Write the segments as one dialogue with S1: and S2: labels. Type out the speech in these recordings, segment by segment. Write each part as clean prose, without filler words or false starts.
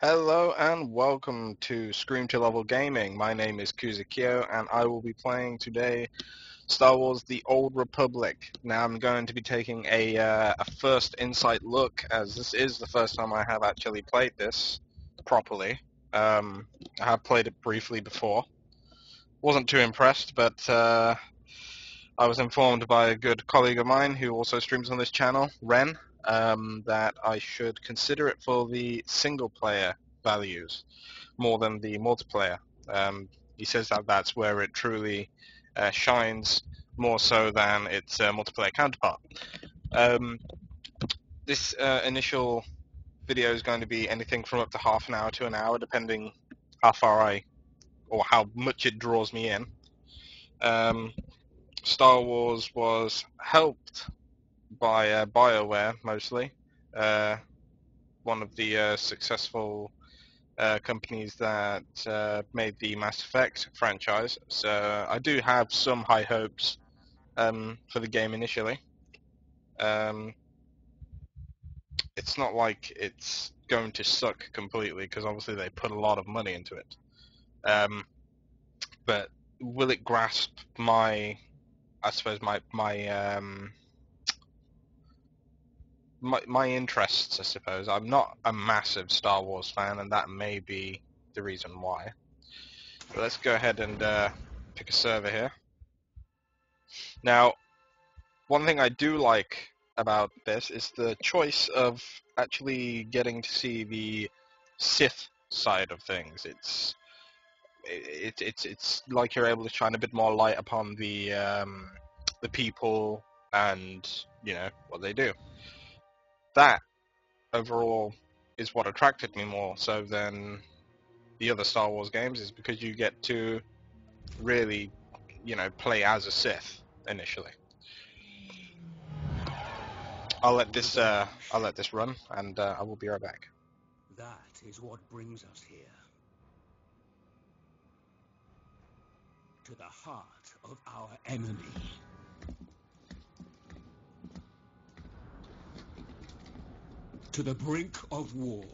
S1: Hello and welcome to Scream to Level Gaming. My name is Kuzakyo and I will be playing today Star Wars The Old Republic. Now I'm going to be taking a first insight look, as this is the first time I have actually played this properly. I have played it briefly before. Wasn't too impressed, but I was informed by a good colleague of mine who also streams on this channel, Ren, that I should consider it for the single player values more than the multiplayer. He says that that's where it truly shines more so than its multiplayer counterpart. Um, this initial video is going to be anything from up to half an hour to an hour, depending how far or how much it draws me in. Star Wars was helped by BioWare mostly, one of the successful companies that made the Mass Effect franchise. So I do have some high hopes for the game initially. It's not like it's going to suck completely because obviously they put a lot of money into it. But will it grasp my, I suppose my interests? I suppose I'm not a massive Star Wars fan, and that may be the reason why. But let's go ahead and pick a server here. Now, one thing I do like about this is the choice of actually getting to see the Sith side of things. It's like you're able to shine a bit more light upon the people and what they do. That overall is what attracted me more so than the other Star Wars games, is because you get to really play as a Sith initially. I'll let this run, and I will be right back.
S2: That is what brings us here. To the heart of our enemy. To the brink of war.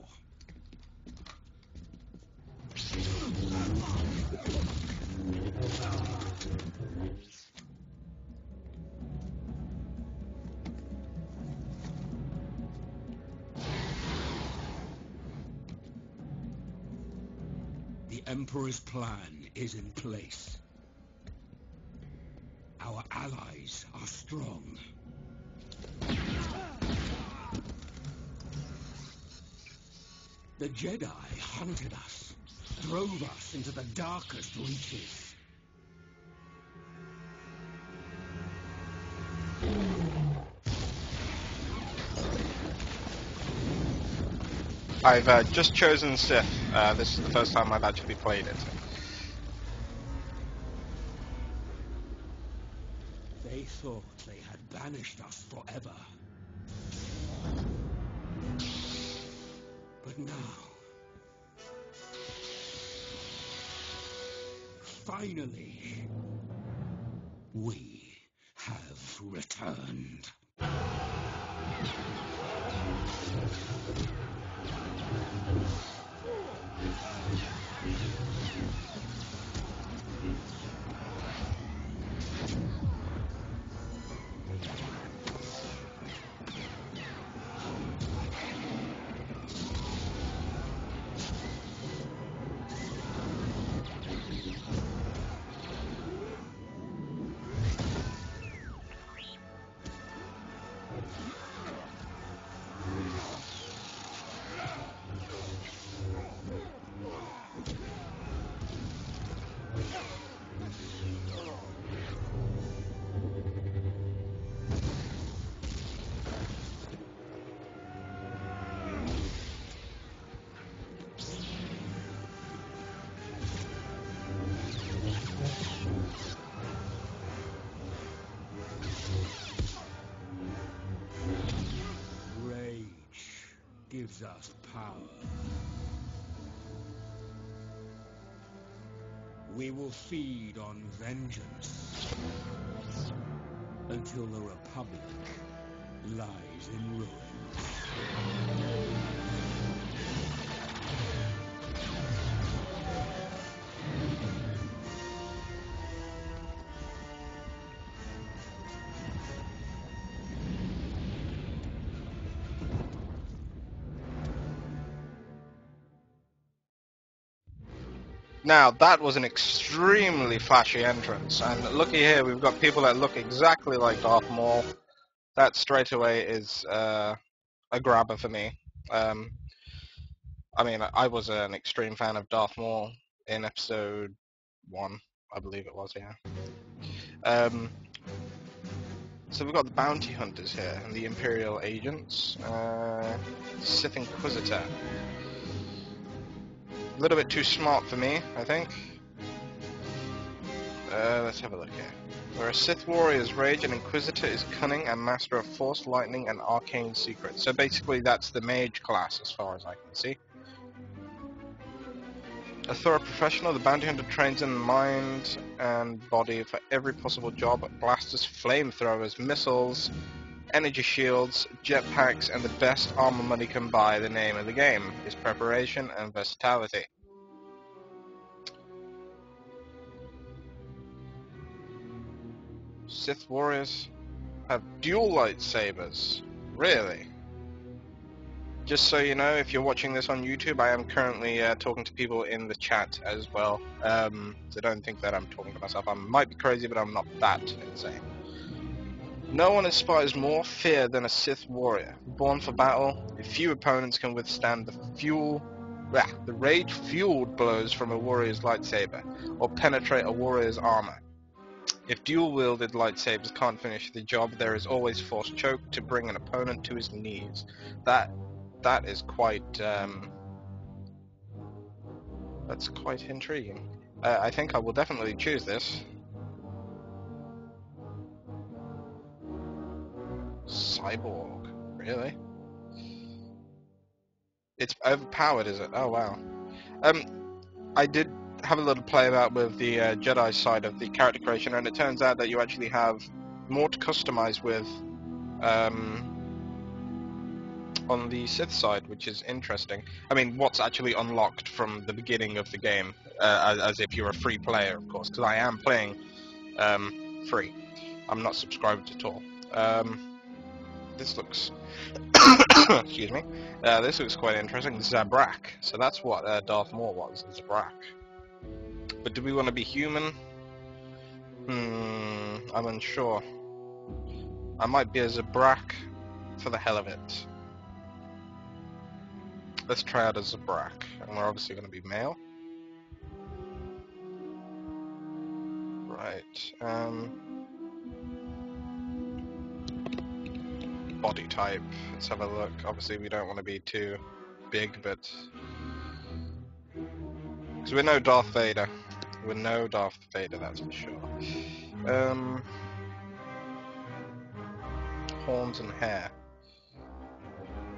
S2: The Emperor's plan is in place. Our allies are strong. The Jedi hunted us, drove us into the darkest reaches.
S1: I've just chosen Sith. This is the first time I've actually played it.
S2: They thought they had banished us forever. But now, finally, we have returned. Gives us power. We will feed on vengeance until the Republic lies in ruins.
S1: Now, that was an extremely flashy entrance, and looky here, we've got people that look exactly like Darth Maul. That straight away is a grabber for me. Um, I mean, I was an extreme fan of Darth Maul in episode 1, I believe it was, yeah. So we've got the bounty hunters here, and the Imperial agents. Sith Inquisitor. A little bit too smart for me, I think. Let's have a look here. Where a Sith warrior is rage, an Inquisitor is cunning and master of Force, Lightning, and Arcane Secrets. So basically that's the mage class, as far as I can see. A thorough professional, the bounty hunter trains in mind and body for every possible job. Blasters, flamethrowers, missiles, energy shields, jetpacks, and the best armor money can buy. The name of the game is preparation and versatility. Sith warriors have dual lightsabers. Really? Just so you know, if you're watching this on YouTube, I am currently talking to people in the chat as well. So don't think that I'm talking to myself. I might be crazy, but I'm not that insane. No one inspires more fear than a Sith warrior. Born for battle, few opponents can withstand the rage-fueled blows from a warrior's lightsaber, or penetrate a warrior's armor. If dual-wielded lightsabers can't finish the job, there is always Force Choke to bring an opponent to his knees. That is quite, that's quite intriguing. I think I will definitely choose this. Cyborg, really? It's overpowered, is it? Oh wow. I did have a little play about with the Jedi side of the character creation, and it turns out that you actually have more to customize with on the Sith side, which is interesting. I mean, what's actually unlocked from the beginning of the game, as if you're a free player, of course, because I am playing free. I'm not subscribed at all. This looks... excuse me. This looks quite interesting. Zabrak. So that's what Darth Maul was, Zabrak. But do we want to be human? I'm unsure. I might be a Zabrak for the hell of it. Let's try out a Zabrak. And we're obviously going to be male. Right. Body type. Let's have a look. Obviously we don't want to be too big, but... because we're no Darth Vader. We're no Darth Vader, that's for sure. Horns and hair.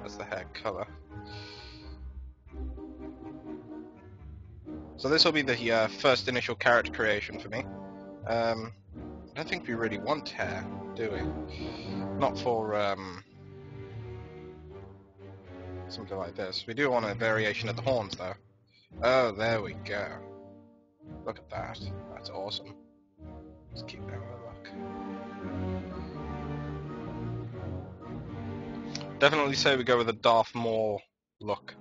S1: That's the hair color. So this will be the first initial character creation for me. I don't think we really want hair, do we? Not for something like this. We do want a variation of the horns, though. Oh, there we go. Look at that. That's awesome. Let's keep that a look. Definitely say we go with a Darth Maul look.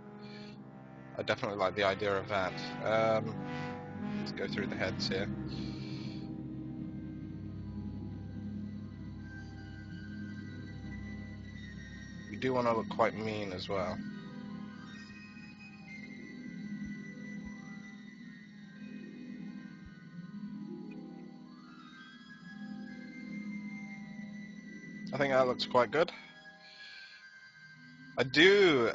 S1: I definitely like the idea of that. Let's go through the heads here. We do want to look quite mean as well. I think that looks quite good. I do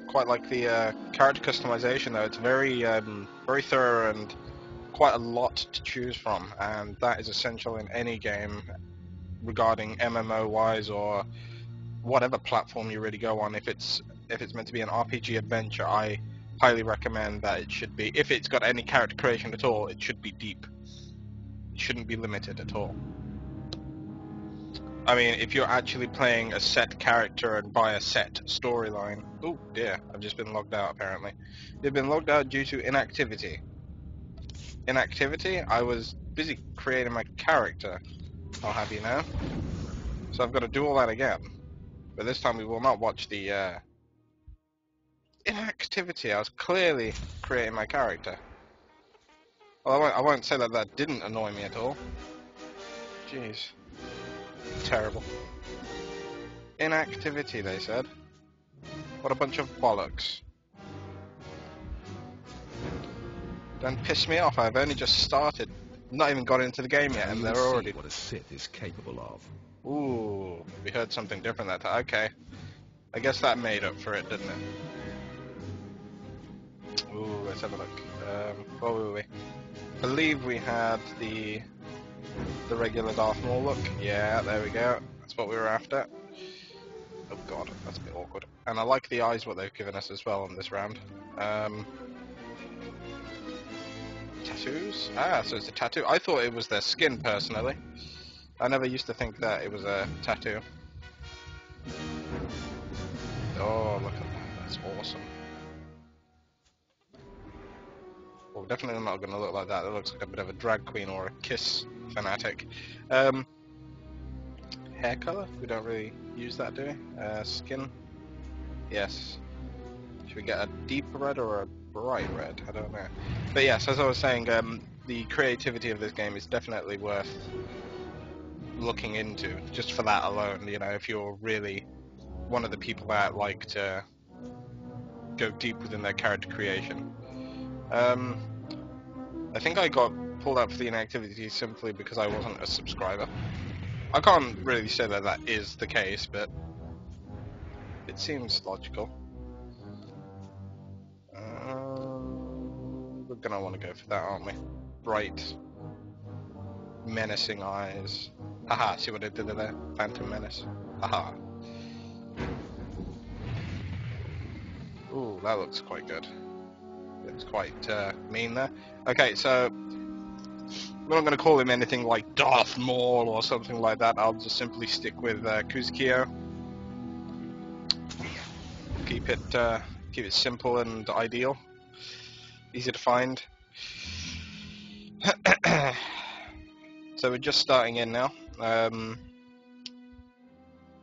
S1: quite like the character customization, though. It's very, very thorough and quite a lot to choose from, and that is essential in any game regarding MMO-wise or whatever platform you really go on. If it's meant to be an RPG adventure, I highly recommend that it should be. If it's got any character creation at all, it should be deep. It shouldn't be limited at all. I mean, if you're actually playing a set character and by a set storyline... Oh dear, I've just been logged out apparently. You've been logged out due to inactivity. Inactivity? I was busy creating my character, I'll have you know. So I've got to do all that again. But this time we will not watch the inactivity. I was clearly creating my character. Well, I won't say that that didn't annoy me at all. Jeez. Terrible. Inactivity, they said. What a bunch of bollocks. Don't piss me off, I've only just started. Not even got into the game yet, and they're already...
S2: what a Sith is capable of.
S1: Ooh, we heard something different that time. Okay. I guess that made up for it, didn't it? Ooh, let's have a look. What were we? I believe we had the regular Darth Maul look. Yeah, there we go. That's what we were after. Oh god, that's a bit awkward. And I like the eyes what they've given us as well on this round. Tattoos? Ah, so it's a tattoo. I thought it was their skin, personally. I never used to think that it was a tattoo. Oh, look at that. That's awesome. Well, definitely not going to look like that. It looks like a bit of a drag queen or a kiss fanatic. Hair color? We don't really use that, do we? Skin? Yes. Should we get a deep red or a bright red? I don't know. But yes, as I was saying, the creativity of this game is definitely worth looking into, just for that alone, you know, if you're really one of the people that like to go deep within their character creation. I think I got pulled out for the inactivity simply because I wasn't a subscriber. I can't really say that that is the case, but it seems logical. We're gonna want to go for that, aren't we? Bright, menacing eyes. Haha, see what I did there? Phantom Menace. Haha. Ooh, that looks quite good. It's quite mean there. Okay, so we're not going to call him anything like Darth Maul or something like that. I'll just simply stick with Kuzakyo. Keep it simple and ideal, easy to find. So we're just starting in now.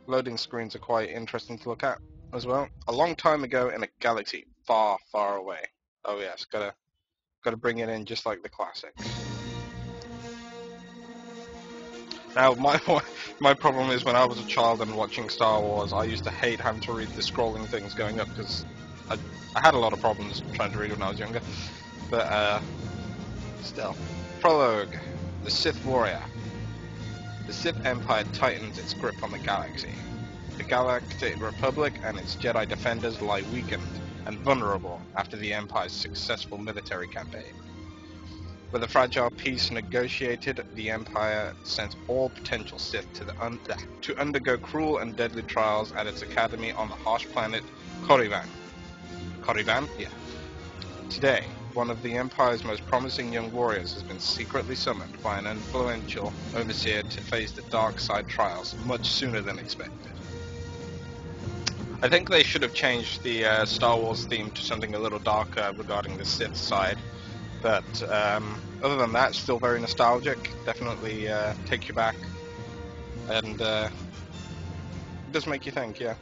S1: Loading screens are quite interesting to look at as well. A long time ago in a galaxy far, far away. Oh yes, gotta bring it in just like the classics. Now, my problem is when I was a child and watching Star Wars, I used to hate having to read the scrolling things going up because I had a lot of problems trying to read when I was younger. But still. Prologue: The Sith Warrior. The Sith Empire tightens its grip on the galaxy. The Galactic Republic and its Jedi defenders lie weakened and vulnerable after the Empire's successful military campaign. With a fragile peace negotiated, the Empire sent all potential Sith to undergo cruel and deadly trials at its academy on the harsh planet Korriban. Korriban? Yeah. Today, one of the Empire's most promising young warriors has been secretly summoned by an influential overseer to face the dark side trials much sooner than expected. I think they should have changed the Star Wars theme to something a little darker regarding the Sith side. But other than that, still very nostalgic. Definitely take you back, and it does make you think. Yeah.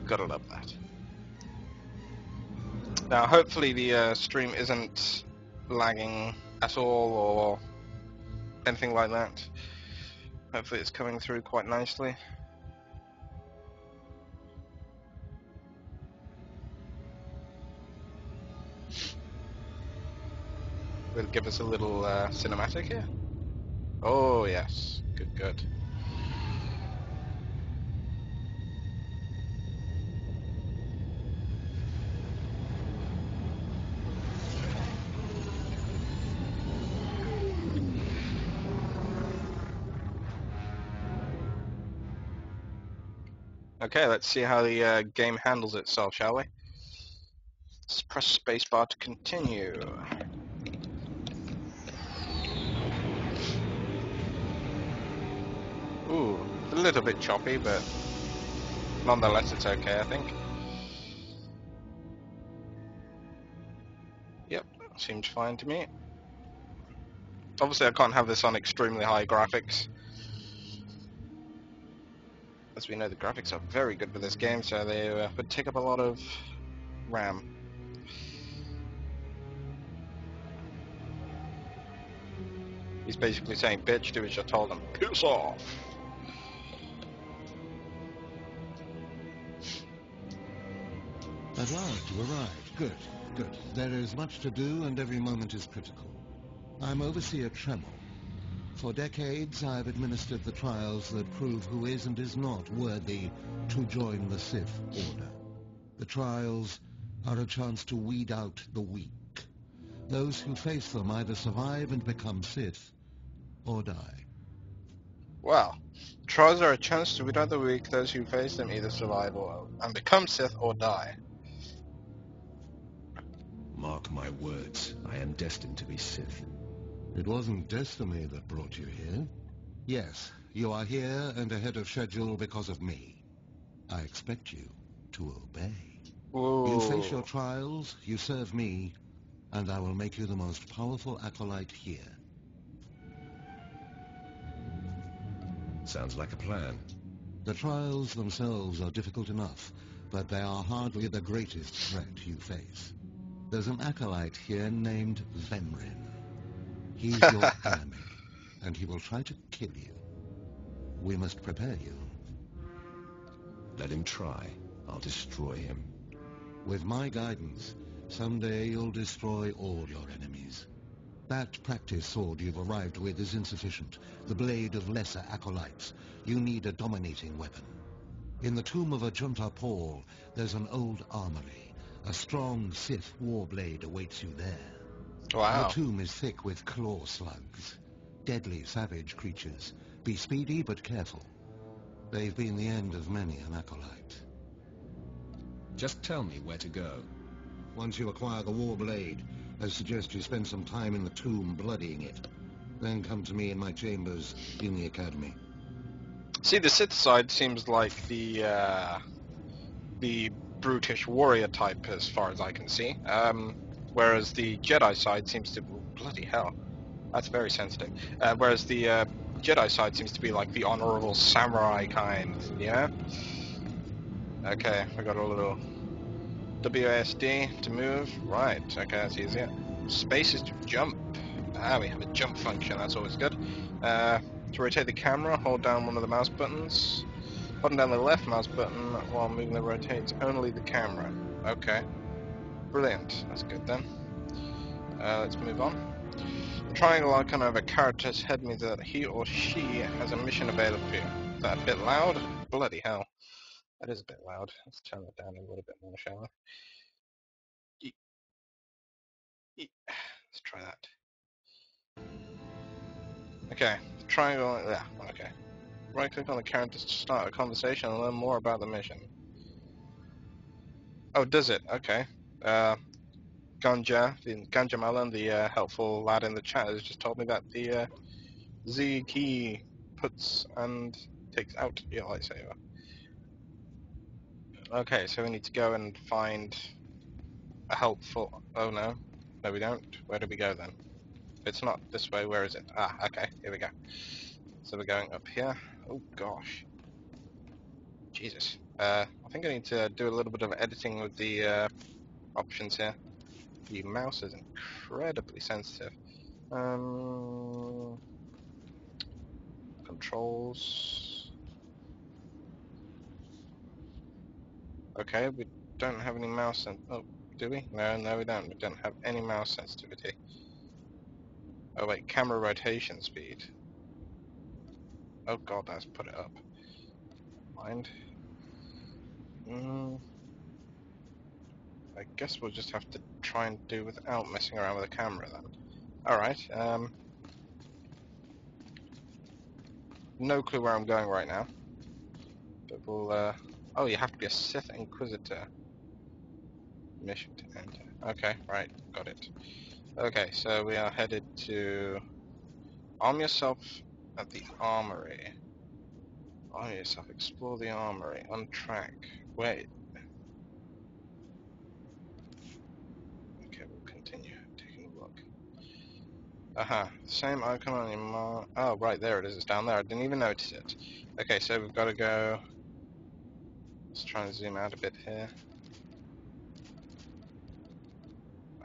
S1: Gotta love that. Now, hopefully the stream isn't lagging at all or anything like that. Hopefully it's coming through quite nicely. Will give us a little cinematic here. Oh yes, good, good. Okay, let's see how the game handles itself, shall we? Let's press spacebar to continue. Ooh, a little bit choppy, but nonetheless it's okay, I think. Yep, seems fine to me. Obviously I can't have this on extremely high graphics. as we know, the graphics are very good with this game, so they would take up a lot of RAM. He's basically saying, bitch, do as you're told and piss off.
S3: At last you arrived. Good, good. There is much to do and every moment is critical. I'm Overseer Tremel. For decades I've administered the trials that prove who is and is not worthy to join the Sith Order. The trials are a chance to weed out the weak. Those who face them either survive and become Sith, or die.
S1: Well, trials are a chance to weed out the weak. Those who face them either survive and become Sith or die.
S2: Mark my words, I am destined to be Sith.
S3: It wasn't destiny that brought you here. Yes, you are here and ahead of schedule because of me. I expect you to obey.
S1: Ooh.
S3: You face your trials, you serve me, and I will make you the most powerful acolyte here.
S2: Sounds like a plan.
S3: The trials themselves are difficult enough, but they are hardly the greatest threat you face. There's an acolyte here named Vemrin. He's your enemy, and he will try to kill you. We must prepare you.
S2: Let him try. I'll destroy him.
S3: With my guidance, someday you'll destroy all your enemies. That practice sword you've arrived with is insufficient. The blade of lesser acolytes. You need a dominating weapon. In the tomb of Ajunta Paul, there's an old armory. A strong Sith warblade awaits you there.
S1: Wow.
S3: The tomb is thick with claw slugs. Deadly, savage creatures. Be speedy but careful. They've been the end of many an acolyte.
S2: Just tell me where to go.
S3: Once you acquire the warblade, I suggest you spend some time in the tomb bloodying it. Then come to me in my chambers in the academy.
S1: See, the Sith side seems like the brutish warrior type, as far as I can see. Whereas the Jedi side seems to... Bloody hell. That's very sensitive. Whereas the Jedi side seems to be like the honorable samurai kind, yeah? Okay, I got a little WASD to move. Right, okay, that's easier. Space is to jump. Ah, we have a jump function, that's always good. To rotate the camera, hold down one of the mouse buttons. Holding down the left mouse button while moving the rotates only the camera. Okay. Brilliant. That's good then. Let's move on. The triangle icon over a character's head means that he or she has a mission available to you. Is that a bit loud? Bloody hell. That is a bit loud. Let's turn that down a little bit more, shall we? Let's try that. Okay. Triangle. Yeah, okay. Right click on the character to start a conversation and learn more about the mission. Oh, does it? Okay. Ganja Malan, the helpful lad in the chat, has just told me that the Z key puts and takes out your lightsaber. Okay, so we need to go and find a helpful... Oh no. No we don't. Where do we go then? If it's not this way, where is it? Ah, okay, here we go. So we're going up here. Oh gosh. Jesus. I think I need to do a little bit of editing with the options here. The mouse is incredibly sensitive. Controls. Okay, we don't have any mouse oh, do we? No, we don't. We don't have any mouse sensitivity. Oh wait, camera rotation speed. Oh god, let's put it up. Mind. I guess we'll just have to try and do without messing around with the camera then. Alright, no clue where I'm going right now. But we'll, oh, you have to be a Sith Inquisitor. Mission to enter. Okay, right, got it. Okay, so we are headed to... Arm yourself at the armory. Arm yourself, explore the armory, on track. Wait. Okay, we'll continue taking a look. Aha, same icon on your mark. Oh, right, there it is, it's down there. I didn't even notice it. Okay, so we've got to go Let's try and zoom out a bit here.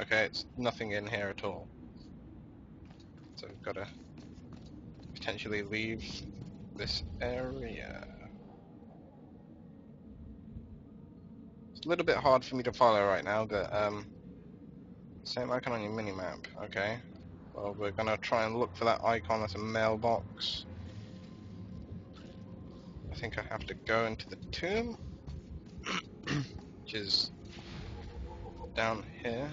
S1: Okay, it's nothing in here at all. So we've got to potentially leave this area. It's a little bit hard for me to follow right now, but same icon on your minimap. Okay. Well, we're gonna try and look for that icon as a mailbox. I think I have to go into the tomb, which is down here,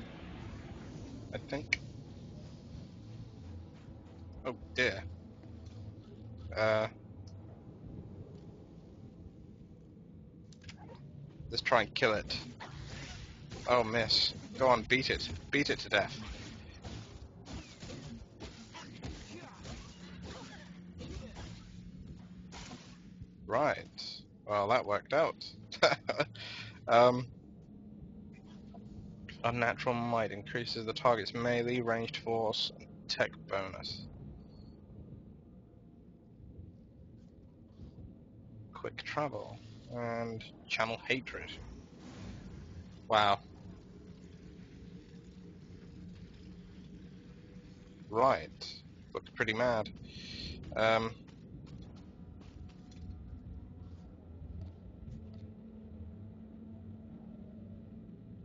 S1: I think. Oh dear. Let's try and kill it. Oh, miss. Go on, beat it. Beat it to death. Right. Well, that worked out. Unnatural might increases the target's melee, ranged force, and tech bonus. Quick travel and channel hatred. Wow. Right. Looks pretty mad.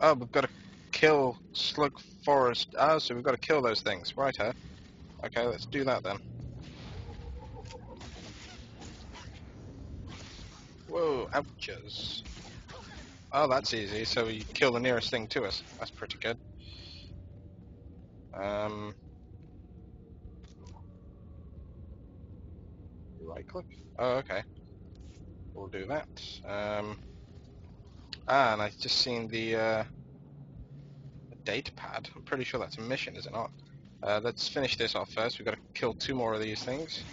S1: Oh, we've got to kill slug forest. Oh, so we've got to kill those things. Right, huh? Okay, let's do that then. Whoa, ouches. Oh, that's easy. So we kill the nearest thing to us. That's pretty good. Right click. Oh, okay. We'll do that. And I've just seen the data pad. I'm pretty sure that's a mission, is it not? Let's finish this off first. We've got to kill 2 more of these things.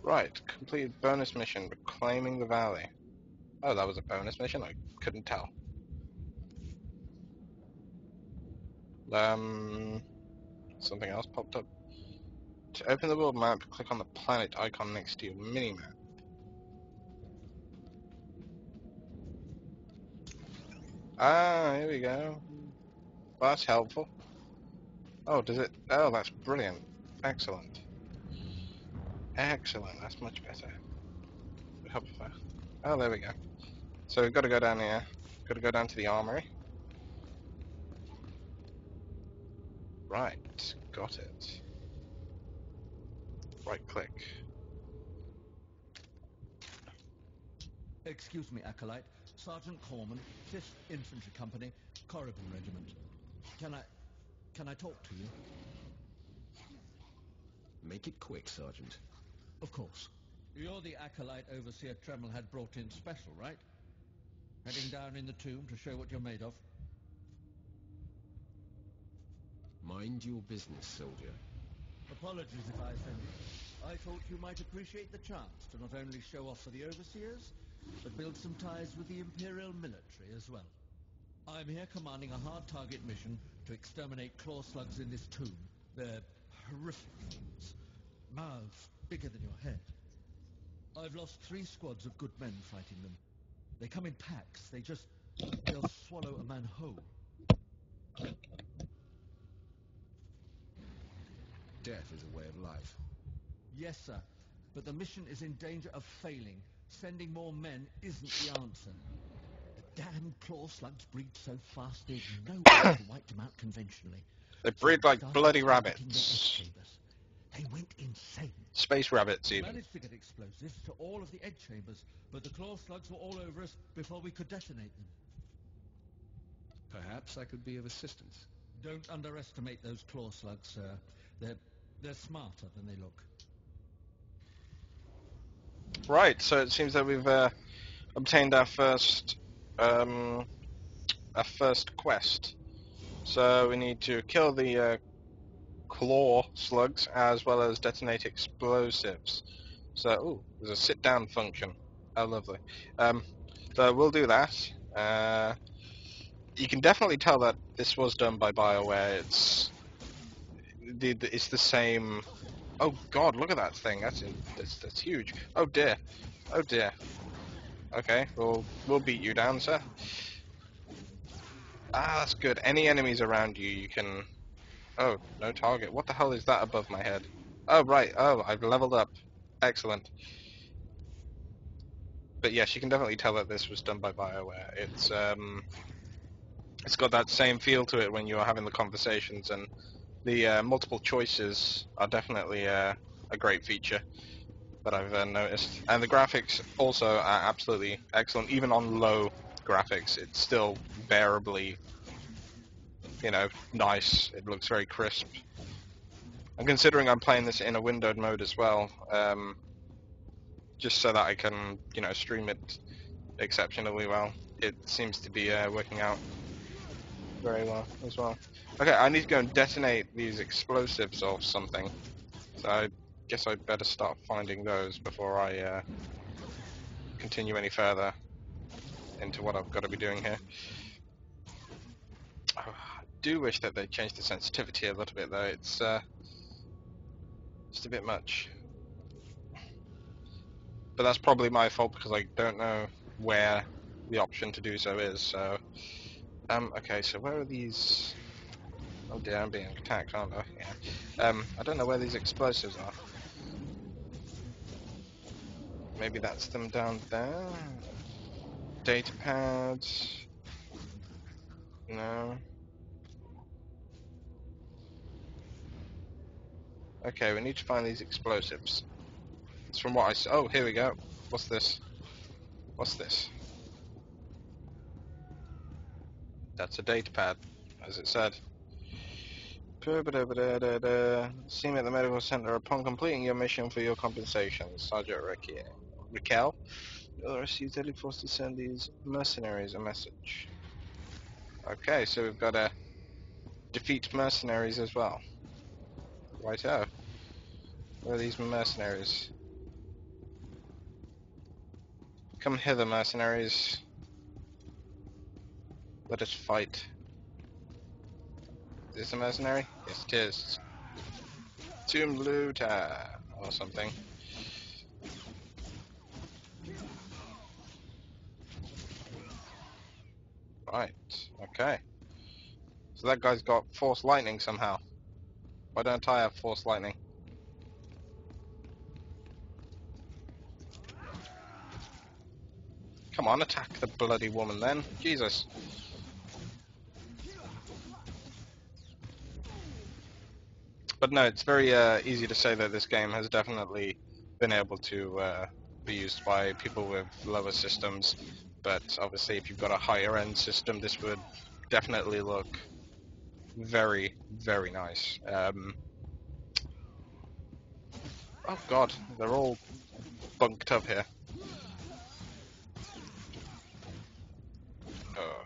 S1: Right, completed bonus mission, reclaiming the valley. Oh, that was a bonus mission? I couldn't tell. Something else popped up. To open the world map, click on the planet icon next to your minimap. Ah, here we go. Well, that's helpful. Oh, does it? Oh, that's brilliant. Excellent. Excellent, that's much better. Oh, there we go. So we've got to go down here. Got to go down to the armory. Right, got it. Right click.
S2: Excuse me, Acolyte. Sergeant Corman, 5th Infantry Company, Corrigan Regiment. Can I talk to you?
S4: Make it quick, Sergeant.
S2: Of course. You're the Acolyte Overseer Tremel had brought in special, right? Heading down in the tomb to show what you're made of?
S4: Mind your business, soldier.
S2: Apologies if I offended you. I thought you might appreciate the chance to not only show off for the Overseers, but build some ties with the Imperial military as well. I'm here commanding a hard target mission to exterminate claw slugs in this tomb. They're horrific things. Mouths bigger than your head. I've lost 3 squads of good men fighting them. They come in packs. They'll swallow a man whole.
S4: Death is a way of life.
S2: Yes, sir. But the mission is in danger of failing. Sending more men isn't the answer. The damn claw slugs breed so fast there's no way to wipe them out conventionally.
S1: They breed like
S2: Started
S1: bloody
S2: targeting
S1: rabbits.
S2: their egg chambers. They went insane.
S1: Space rabbits,
S2: We
S1: even.
S2: managed to get explosives to all of the egg chambers, but the claw slugs were all over us before we could detonate them.
S4: Perhaps I could be of assistance.
S2: Don't underestimate those claw slugs, sir. They're smarter than they look.
S1: Right, so it seems that we've obtained our first quest. So we need to kill the claw slugs as well as detonate explosives. So, ooh, there's a sit-down function. Oh, lovely. So we'll do that. You can definitely tell that this was done by BioWare. it's the same. Oh God, look at that thing. That's huge. Oh dear. Oh dear. Okay, we'll beat you down, sir. Ah, that's good. Any enemies around you, you can. Oh, no target. What the hell is that above my head? Oh right. Oh, I've leveled up. Excellent. But yes, you can definitely tell that this was done by BioWare. It's got that same feel to it when you're having the conversations, and the multiple choices are definitely a great feature that I've noticed. And the graphics also are absolutely excellent. Even on low graphics, it's still bearably, nice. It looks very crisp. And considering I'm playing this in a windowed mode as well, just so that I can, stream it exceptionally well, it seems to be working out very well as well. Okay, I need to go and detonate these explosives or something. So I guess I'd better start finding those before I continue any further into what I've got to be doing here. Oh, I do wish that they'd change the sensitivity a little bit though. It's just a bit much. But that's probably my fault because I don't know where the option to do so is. So, okay, so where are these? Oh dear, I'm being attacked, aren't I? Yeah. I don't know where these explosives are. Maybe that's them down there. Data pads. No. Okay, we need to find these explosives. It's from what I saw. Oh, here we go. What's this? What's this? That's a data pad, as it said. See me at the medical center upon completing your mission for your compensation, Sergeant Raquel. You'll receive daily force to send these mercenaries a message. Okay, so we've got to defeat mercenaries as well. Righto. Where are these mercenaries? Come hither, mercenaries. Let us fight. Is this a mercenary? Yes, it is. Tomb looter or something. Right. Okay. So that guy's got force lightning somehow. Why don't I have force lightning? Come on, attack the bloody woman then. Jesus. But no, it's very easy to say that this game has definitely been able to be used by people with lower systems. But obviously, if you've got a higher end system, this would definitely look very, very nice. Oh god, they're all bunked up here. Oh.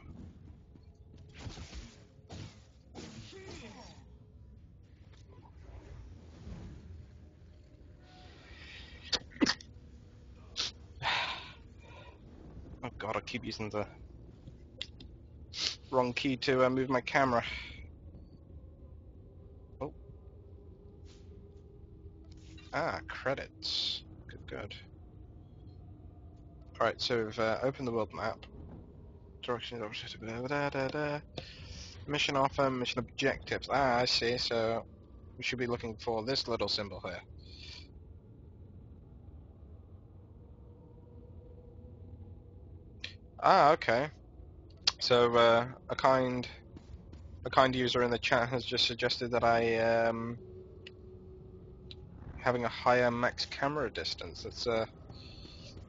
S1: Oh god, I keep using the wrong key to move my camera. Oh. Ah, credits. Good, good. Alright, so we've opened the world map. Directions, mission offer, mission objectives. Ah, I see, so we should be looking for this little symbol here. Ah, okay. So a kind user in the chat has just suggested that I having a higher max camera distance. Let's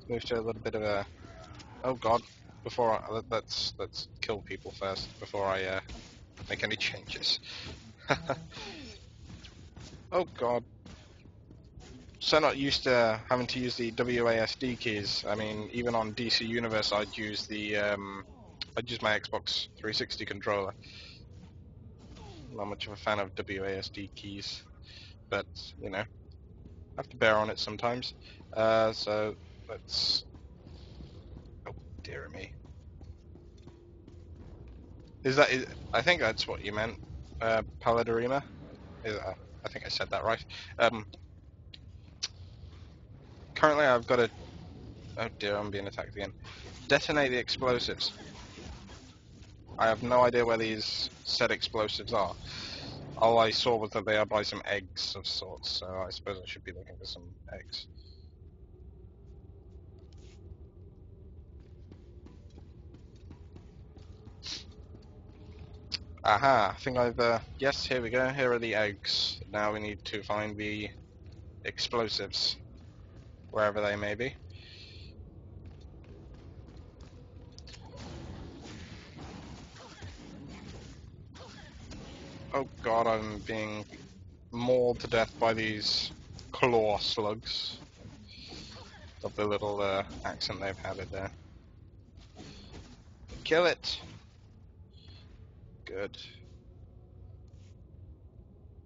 S1: move to a little bit of a. Oh God! Let's kill people first before I make any changes. Oh God! So not used to having to use the WASD keys. I mean, even on DC Universe, I'd use my Xbox 360 controller. Not much of a fan of WASD keys, but have to bear on it sometimes. So let's. Oh dear me. I think that's what you meant, Paladarima. I think I said that right. Currently I've got to... Oh dear, I'm being attacked again. Detonate the explosives. I have no idea where these said explosives are. All I saw was that they are by some eggs of sorts, so I suppose I should be looking for some eggs. Aha, I think I've, yes, here we go, here are the eggs. Now we need to find the explosives, wherever they may be. Oh god, I'm being mauled to death by these claw slugs. Of the little accent they've added there. Kill it! Good.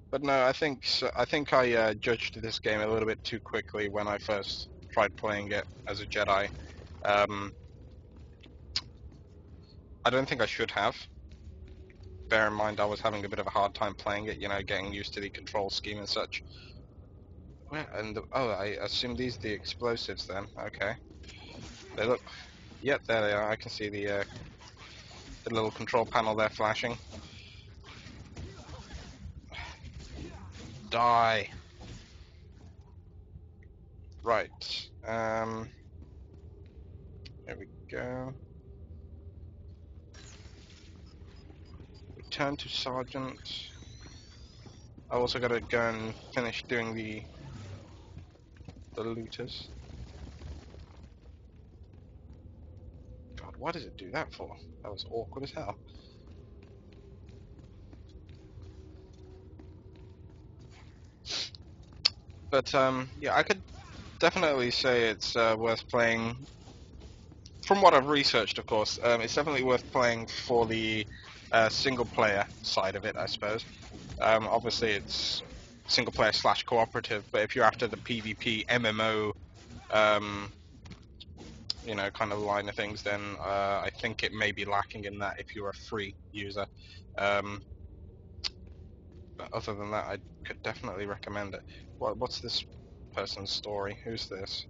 S1: But no, I judged this game a little bit too quickly when I first tried playing it as a Jedi. I don't think I should have. Bear in mind I was having a bit of a hard time playing it, you know, getting used to the control scheme and such. Oh, I assume these are the explosives then. Okay. They look... Yep, there they are. I can see the little control panel there flashing. Die! Right. There we go. Return to Sergeant. I also gotta go and finish doing the looters. God, why does it do that for? That was awkward as hell. But yeah, I could definitely say it's worth playing. From what I've researched, of course, it's definitely worth playing for the single player side of it, I suppose. Obviously, it's single player / cooperative, but if you're after the PvP MMO, you know, kind of line of things, then I think it may be lacking in that if you're a free user. But other than that, I could definitely recommend it. What's this person's story? Who's this?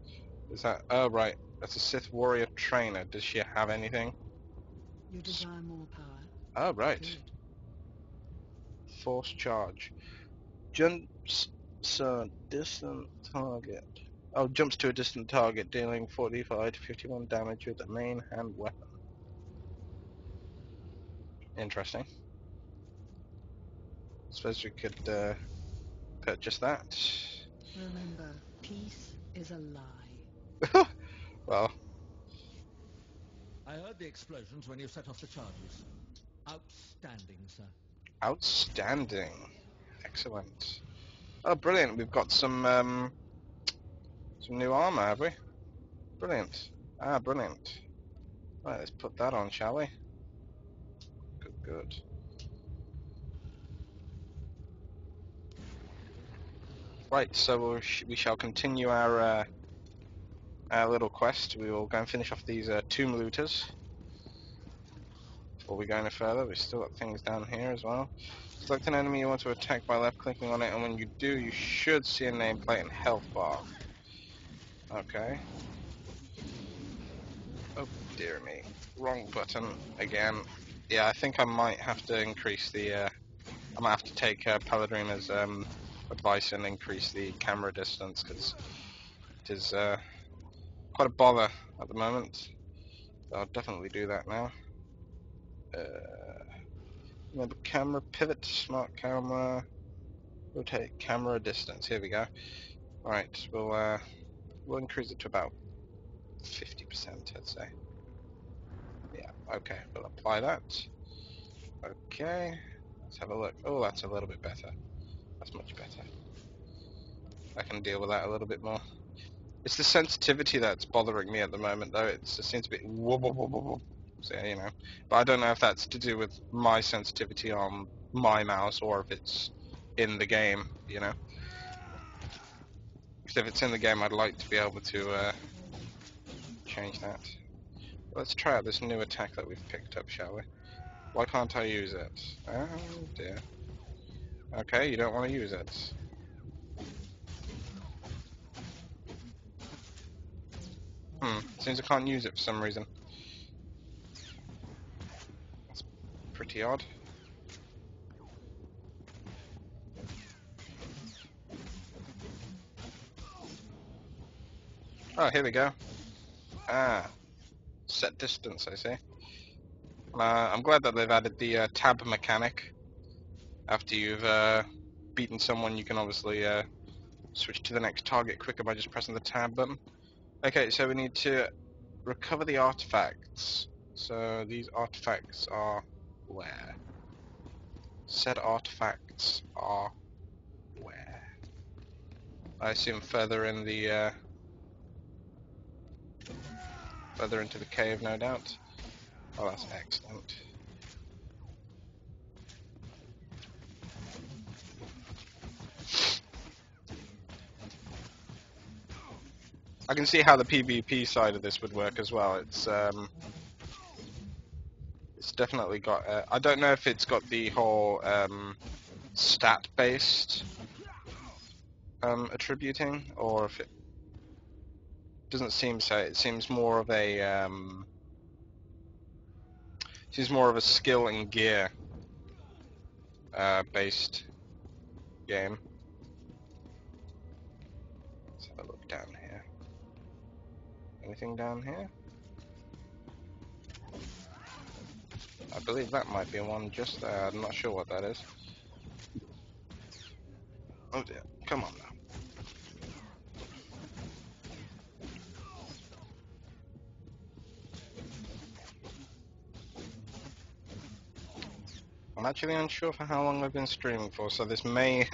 S1: Is that... Oh, right. That's a Sith warrior trainer. Does she have anything?
S5: You desire more power?
S1: Oh, right.
S5: Good.
S1: Force charge. Jumps to a distant target. Oh, jumps to a distant target, dealing 45 to 51 damage with the main hand weapon. Interesting. Suppose we could purchase that.
S5: Remember, peace is a lie.
S1: Well,
S2: I heard the explosions when you set off the charges. Outstanding, sir.
S1: outstanding. Excellent. Oh, brilliant. We've got some new armor, have we? Brilliant. Ah, brilliant. Right, let's put that on, shall we? Good, good. Right, so we shall continue our little quest. We will go and finish off these tomb looters. Before we go any further, we've still got things down here as well. Select an enemy you want to attack by left-clicking on it, and when you do, you should see a nameplate and health bar. Okay. Oh, dear me. Wrong button again. Yeah, I think I might have to increase the... I might have to take Palladrina's advice and increase the camera distance, because it is quite a bother at the moment. So I'll definitely do that now. Remember camera pivot, smart camera, rotate camera distance. Here we go. Right, we'll increase it to about 50%, I'd say. Yeah, okay, we'll apply that. Okay, let's have a look. Oh, that's a little bit better. That's much better. I can deal with that a little bit more. It's the sensitivity that's bothering me at the moment, though. It seems to be whoop, whoop, whoop, whoop. So, you know, but I don't know if that's to do with my sensitivity on my mouse or if it's in the game, you know. Because if it's in the game, I'd like to be able to change that. Let's try out this new attack that we've picked up, shall we? Why can't I use it? Oh dear. Okay, you don't want to use it. Seems I can't use it for some reason. That's pretty odd. Oh, here we go. Ah, set distance, I see. I'm glad that they've added the tab mechanic. After you've beaten someone, you can obviously switch to the next target quicker by just pressing the tab button. Okay, so we need to recover the artifacts. So these artifacts are where? Said artifacts are where? I assume further in the further into the cave, no doubt. Oh, that's excellent. I can see how the PvP side of this would work as well. It's definitely got. I don't know if it's got the whole stat-based attributing, or if it doesn't seem so. It seems more of a skill and gear based game. Let's have a look down here. Anything down here? I believe that might be one just there. I'm not sure what that is. Oh dear, come on now. I'm actually unsure for how long I've been streaming for, so this may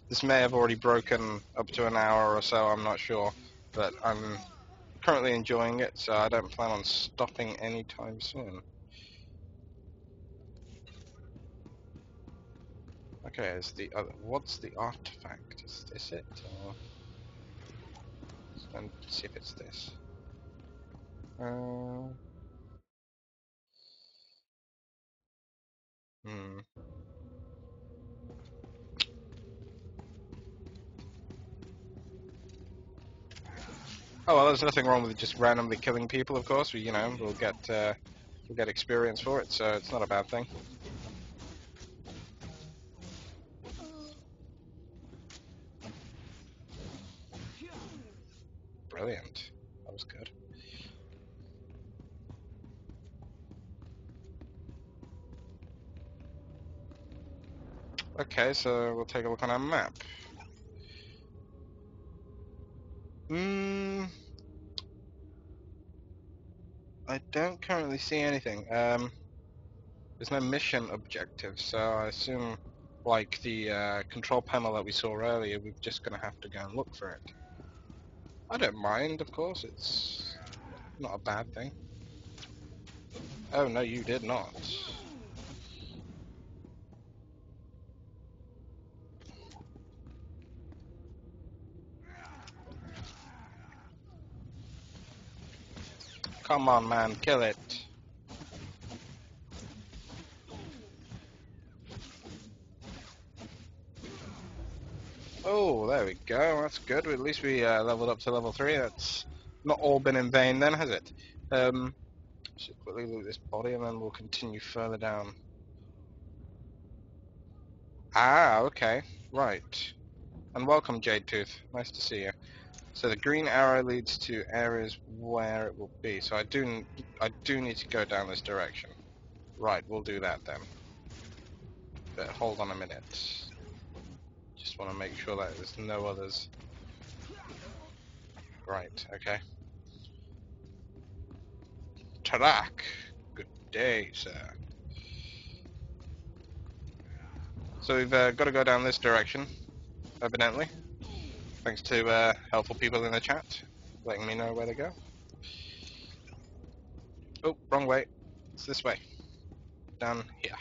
S1: this may have already broken up to an hour or so, I'm not sure. But I'm currently enjoying it, so I don't plan on stopping anytime soon. Okay, is the other, what's the artifact? Is this it? Or let's see if it's this. Hmm. Oh well, there's nothing wrong with just randomly killing people. Of course, we'll get experience for it, so it's not a bad thing. Brilliant. That was good. Okay, so we'll take a look on our map. I don't currently see anything. There's no mission objective, so I assume, like the control panel that we saw earlier, we're just gonna have to go and look for it. I don't mind, of course. It's not a bad thing. Oh no, you did not. Come on, man, kill it. Oh, there we go. That's good. At least we leveled up to level 3. That's not all been in vain then, has it? Should quickly loot this body and then we'll continue further down. Ah, okay. Right. And welcome, Jade Tooth. Nice to see you. So the green arrow leads to areas where it will be. So I do need to go down this direction. Right, we'll do that then. But hold on a minute. Just want to make sure that there's no others. Right, okay. Tarak! Good day, sir. So we've got to go down this direction, evidently. Thanks to helpful people in the chat, letting me know where to go. Oh, wrong way. It's this way. Down here.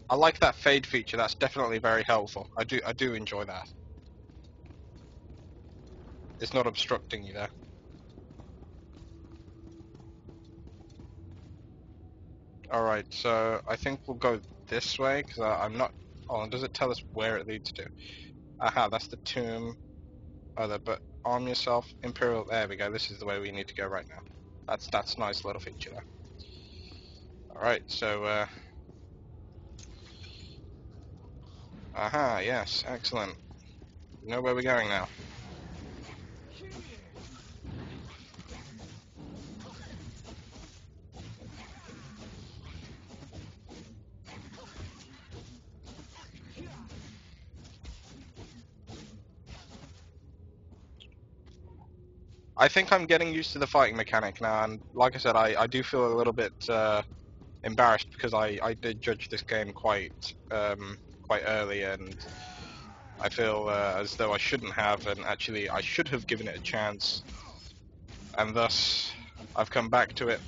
S1: I like that fade feature. That's definitely very helpful. I do enjoy that. It's not obstructing you there. Alright, so I think we'll go this way, because I'm not Oh, and does it tell us where it leads to? Aha, that's the tomb. But arm yourself, Imperial. There we go. This is the way we need to go right now. That's a nice little feature there. All right, so aha, yes, excellent. We know where we're going now. I think I'm getting used to the fighting mechanic now, and like I said, I do feel a little bit embarrassed because I did judge this game quite early, and I feel as though I shouldn't have, and actually I should have given it a chance, and thus I've come back to it.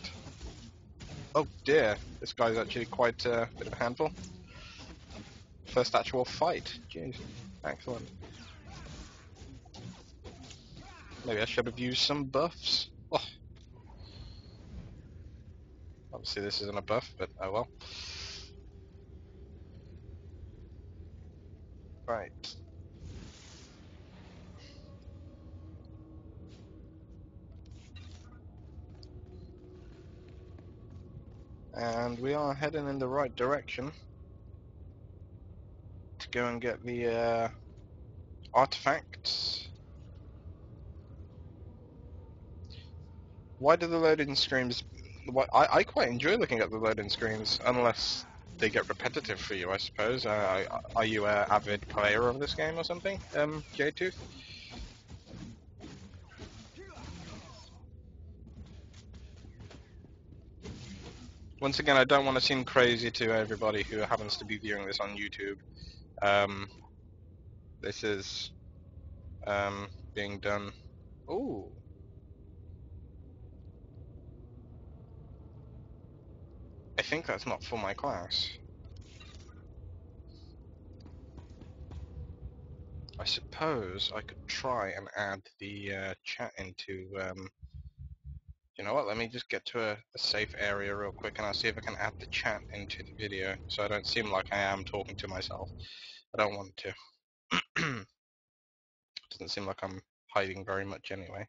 S1: Oh dear, this guy's actually quite a bit of a handful. First actual fight, jeez, excellent. Maybe I should have used some buffs. Oh, obviously this isn't a buff, but oh well. Right. And we are heading in the right direction to go and get the artifacts. Why do the loading screens... I quite enjoy looking at the loading screens, unless they get repetitive for you, I suppose. Are you an avid player of this game or something, J-Tooth? Once again, I don't want to seem crazy to everybody who happens to be viewing this on YouTube. This is being done... Ooh. I think that's not for my class. I suppose I could try and add the chat into... you know what, let me just get to a safe area real quick and I'll see if I can add the chat into the video so I don't seem like I am talking to myself. I don't want to. Doesn't seem like I'm hiding very much anyway.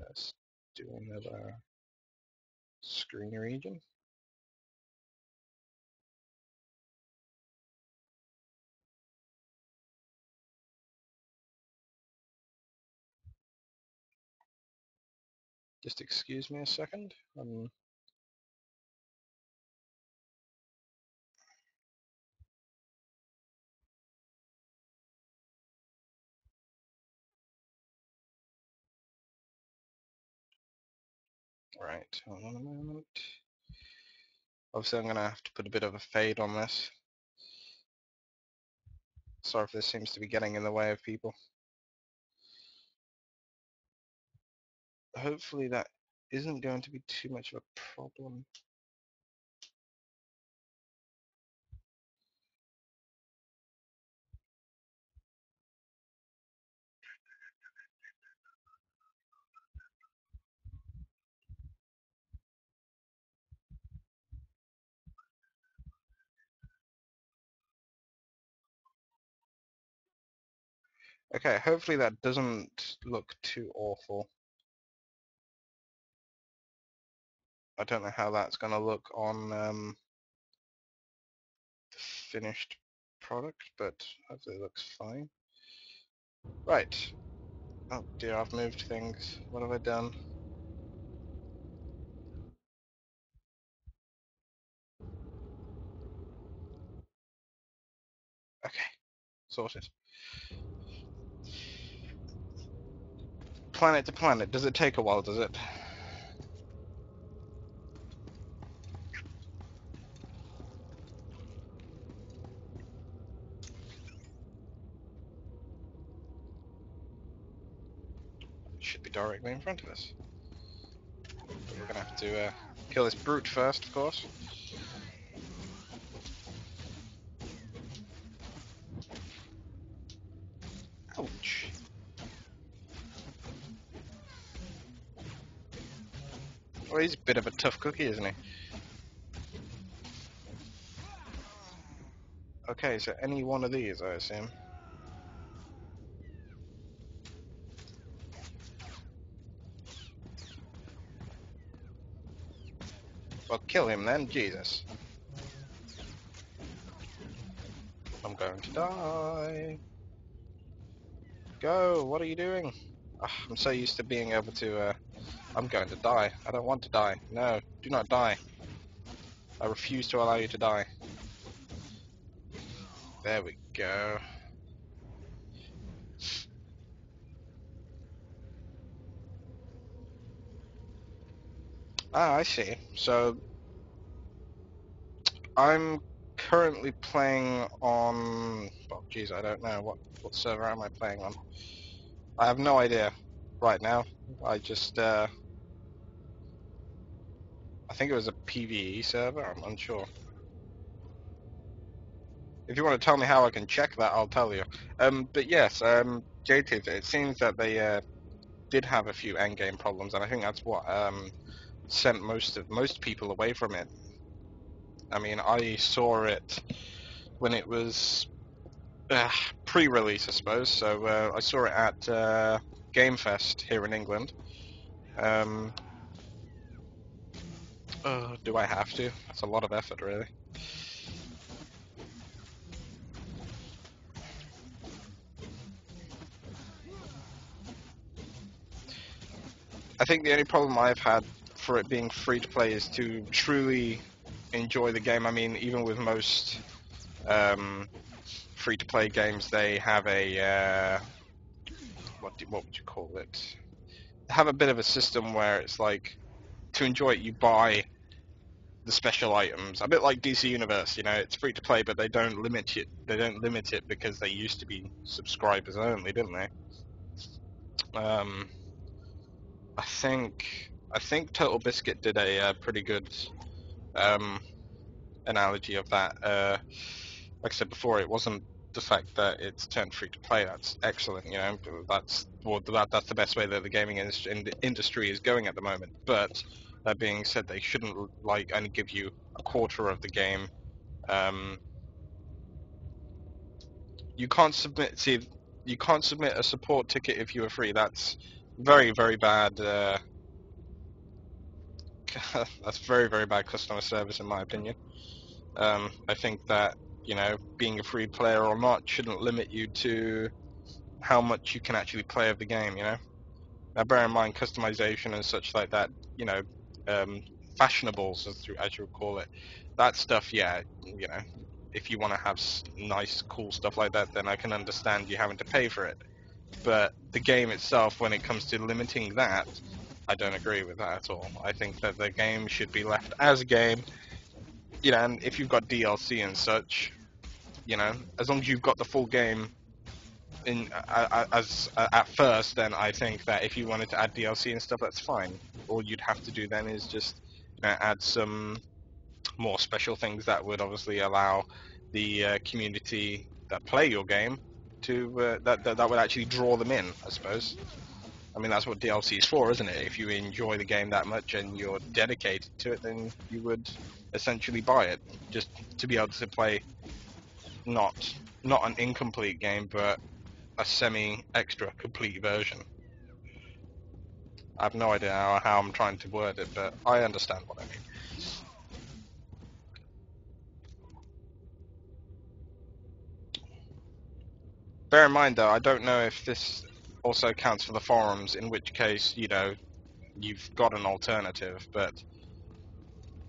S1: Let's do another screen region. Just excuse me a second. Right, hold on a moment. Obviously I'm going to have to put a bit of a fade on this. Sorry if this seems to be getting in the way of people. Hopefully that isn't going to be too much of a problem. Okay, hopefully that doesn't look too awful. I don't know how that's going to look on the finished product, but hopefully it looks fine. Right. Oh dear, I've moved things. What have I done? Okay, sorted. Planet to planet, does it take a while, does it? Should be directly in front of us. We're gonna have to kill this brute first, of course. Ouch. Well, he's a bit of a tough cookie, isn't he? Okay, so any one of these, I assume. Well, kill him then, Jesus. I'm going to die. Go, what are you doing? Ugh, I'm so used to being able to, I'm going to die. I don't want to die. No, do not die. I refuse to allow you to die. There we go. Ah, I see. So, I'm currently playing on... Well, geez, I don't know. What server am I playing on? I have no idea right now. I just, I think it was a PvE server. I'm unsure. If you want to tell me how I can check that, I'll tell you. But yes, JT, it seems that they did have a few endgame problems, and I think that's what sent most people away from it. I mean, I saw it when it was pre-release, I suppose. So I saw it at Game Fest here in England. Do I have to? That's a lot of effort, really. I think the only problem I've had for it being free to play is to truly enjoy the game. I mean, even with most free to play games, they have a what would you call it? They have a bit of a system where it's like, to enjoy it, you buy the special items. A bit like DC Universe, you know, it's free to play, but they don't limit it. They don't limit it because they used to be subscribers only, didn't they? Um, I think Total Biscuit did a pretty good um, analogy of that. Like I said before, it wasn't the fact that it's turned free to play. That's excellent, you know. That's the best way that the gaming industry is going at the moment. But that being said, they shouldn't like only give you a quarter of the game. Um, you can't submit. See, you can't submit a support ticket if you are free. That's very, very bad. That's very, very bad customer service, in my opinion. I think that, you know, being a free player or not shouldn't limit you to how much you can actually play of the game, you know. Now, bear in mind customization and such like that, you know, fashionables, as you would call it, that stuff, yeah, you know, if you want to have nice, cool stuff like that, then I can understand you having to pay for it. But the game itself, when it comes to limiting that, I don't agree with that at all. I think that the game should be left as a game, you know, and if you've got DLC and such, you know, as long as you've got the full game in as at first, then I think that if you wanted to add DLC and stuff, that's fine. All you'd have to do then is just, you know, add some more special things that would obviously allow the community that play your game to that would actually draw them in, I suppose. I mean, that's what DLC is for, isn't it? If you enjoy the game that much and you're dedicated to it, then you would essentially buy it just to be able to play not an incomplete game, but a semi-extra complete version. I have no idea how I'm trying to word it, but I understand what I mean. Bear in mind, though, I don't know if this also counts for the forums, in which case, you know, you've got an alternative, but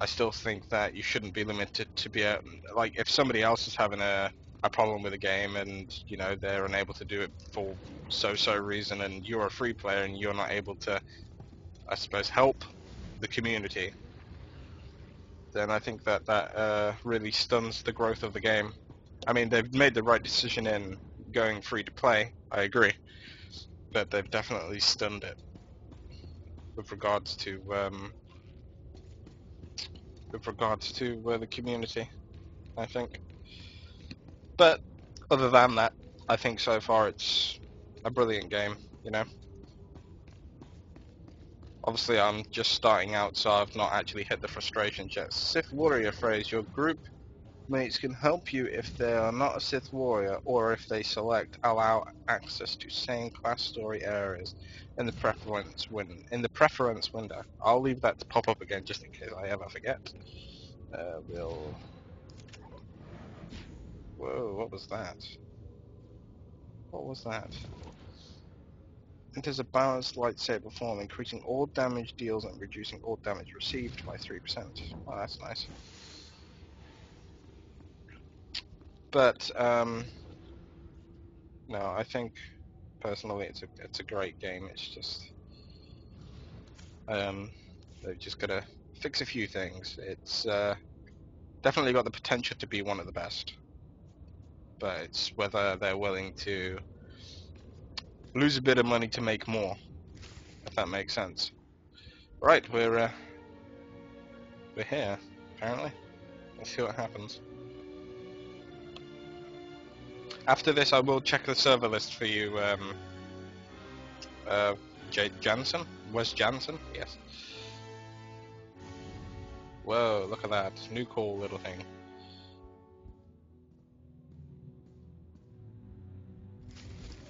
S1: I still think that you shouldn't be limited to be like, if somebody else is having a problem with a game and, you know, they're unable to do it for so reason, and you're a free player and you're not able to, I suppose, help the community, then I think that really stuns the growth of the game. I mean, they've made the right decision in going free to play, I agree, but they've definitely stunned it with regards to the community, I think. But other than that, I think so far it's a brilliant game, you know. Obviously, I'm just starting out, so I've not actually hit the frustrations yet. Sith Warrior phrase, your group Mates can help you if they are not a Sith warrior, or if they select allow access to same class story areas in the preference window. I'll leave that to pop up again just in case I ever forget. We'll. Whoa! What was that? What was that? It is a balanced lightsaber form, increasing all damage deals and reducing all damage received by 3%. Oh, that's nice. But no, I think personally it's a great game. It's just they've just got to fix a few things. It's definitely got the potential to be one of the best, but it's whether they're willing to lose a bit of money to make more, if that makes sense. Right, we're here apparently. Let's see what happens. After this, I will check the server list for you, Jansen? Wes Jansen? Yes. Whoa, look at that. New cool little thing.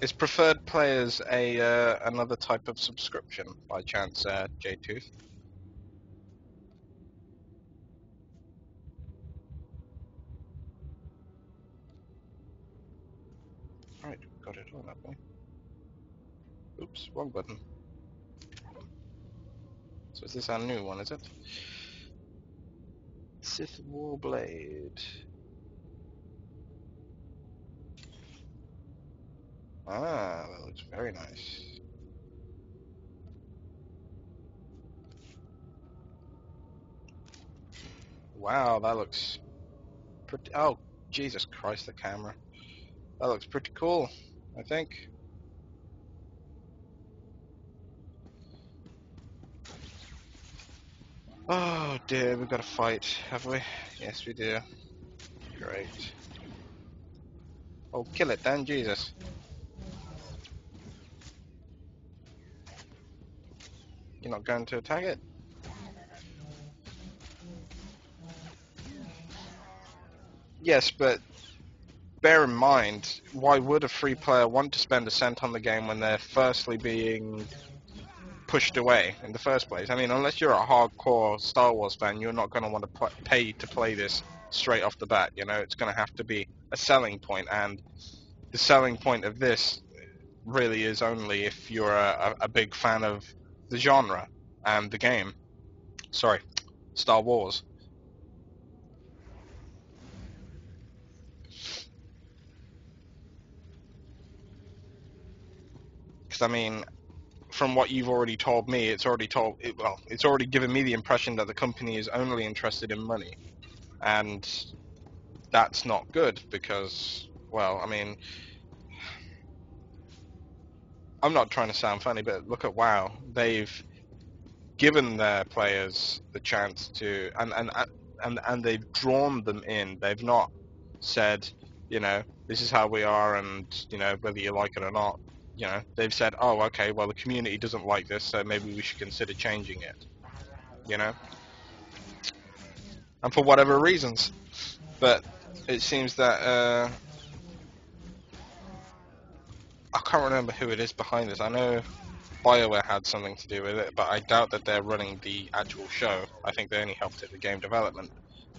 S1: Is preferred players another type of subscription, by chance, J-Tooth? Right, got it all that way. Oops, wrong button. So is this our new one, is it? Sith Warblade. Ah, that looks very nice. Wow, that looks pretty... Oh, Jesus Christ, the camera. That looks pretty cool, I think. Oh dear, we've got to fight, have we? Yes, we do. Great. Oh, kill it then, Jesus. You're not going to attack it? Yes, but bear in mind, why would a free player want to spend a cent on the game when they're firstly being pushed away in the first place? I mean, unless you're a hardcore Star Wars fan, you're not going to want to pay to play this straight off the bat, you know? It's going to have to be a selling point, and the selling point of this really is only if you're a big fan of the genre and the game. Sorry, Star Wars. Because, I mean, from what you've already told me, it's already given me the impression that the company is only interested in money. And that's not good because, well, I mean, I'm not trying to sound funny, but look at WoW. They've given their players the chance to, and they've drawn them in. They've not said, you know, this is how we are, and you know, whether you like it or not. You know, they've said, oh, okay, well, the community doesn't like this, so maybe we should consider changing it. You know, and for whatever reasons. But it seems that I can't remember who it is behind this. I know BioWare had something to do with it, but I doubt that they're running the actual show. I think they only helped at the game development.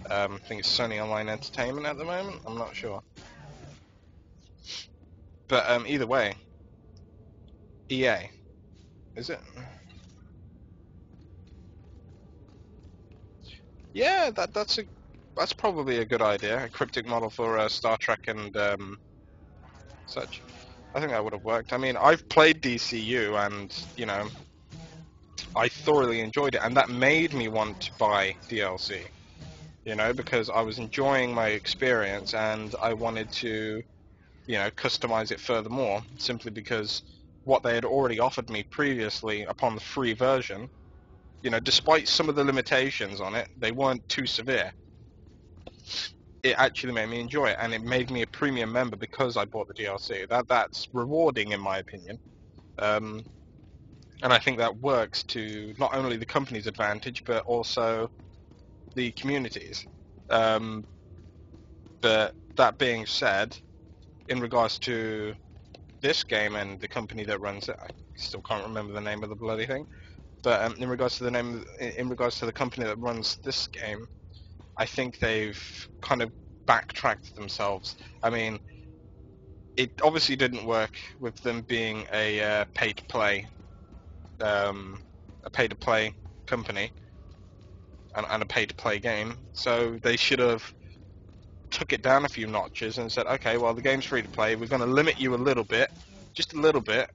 S1: I think it's Sony Online Entertainment at the moment. I'm not sure. But either way, EA, is it? Yeah, that's probably a good idea. A cryptic model for Star Trek and such. I think that would have worked. I mean, I've played DCU, and you know, I thoroughly enjoyed it, and that made me want to buy DLC. You know, because I was enjoying my experience, and I wanted to, you know, customize it furthermore, simply because what they had already offered me previously upon the free version, you know, despite some of the limitations on it, they weren't too severe. It actually made me enjoy it, and it made me a premium member because I bought the DLC. That's rewarding, in my opinion. And I think that works to not only the company's advantage, but also the communities. But that being said, in regards to this game and the company that runs it, I still can't remember the name of the bloody thing. But in regards to the company that runs this game, I think they've kind of backtracked themselves. I mean, it obviously didn't work with them being a pay-to-play company and a pay-to-play game. So they should have took it down a few notches and said, okay, well, the game's free to play. We're going to limit you a little bit, just a little bit,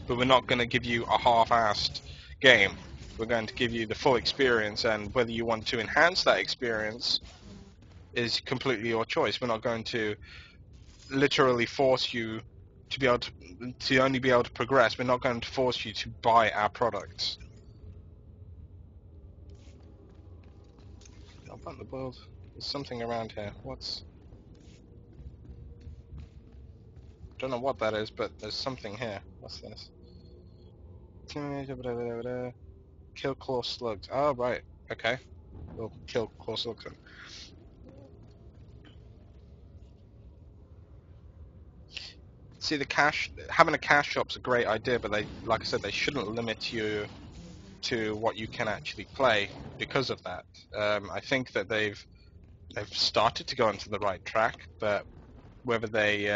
S1: but we're not going to give you a half-assed game. We're going to give you the full experience, and whether you want to enhance that experience is completely your choice. We're not going to literally force you to be able to only be able to progress. We're not going to force you to buy our products. About the world, there's something around here. Don't know what that is, but there's something here. What's this? Kill claw slugs. Oh, right. Okay. We'll kill claw slugs then. See, having a cash shop's a great idea, but like I said, they shouldn't limit you to what you can actually play because of that. I think that they've started to go onto the right track, but whether they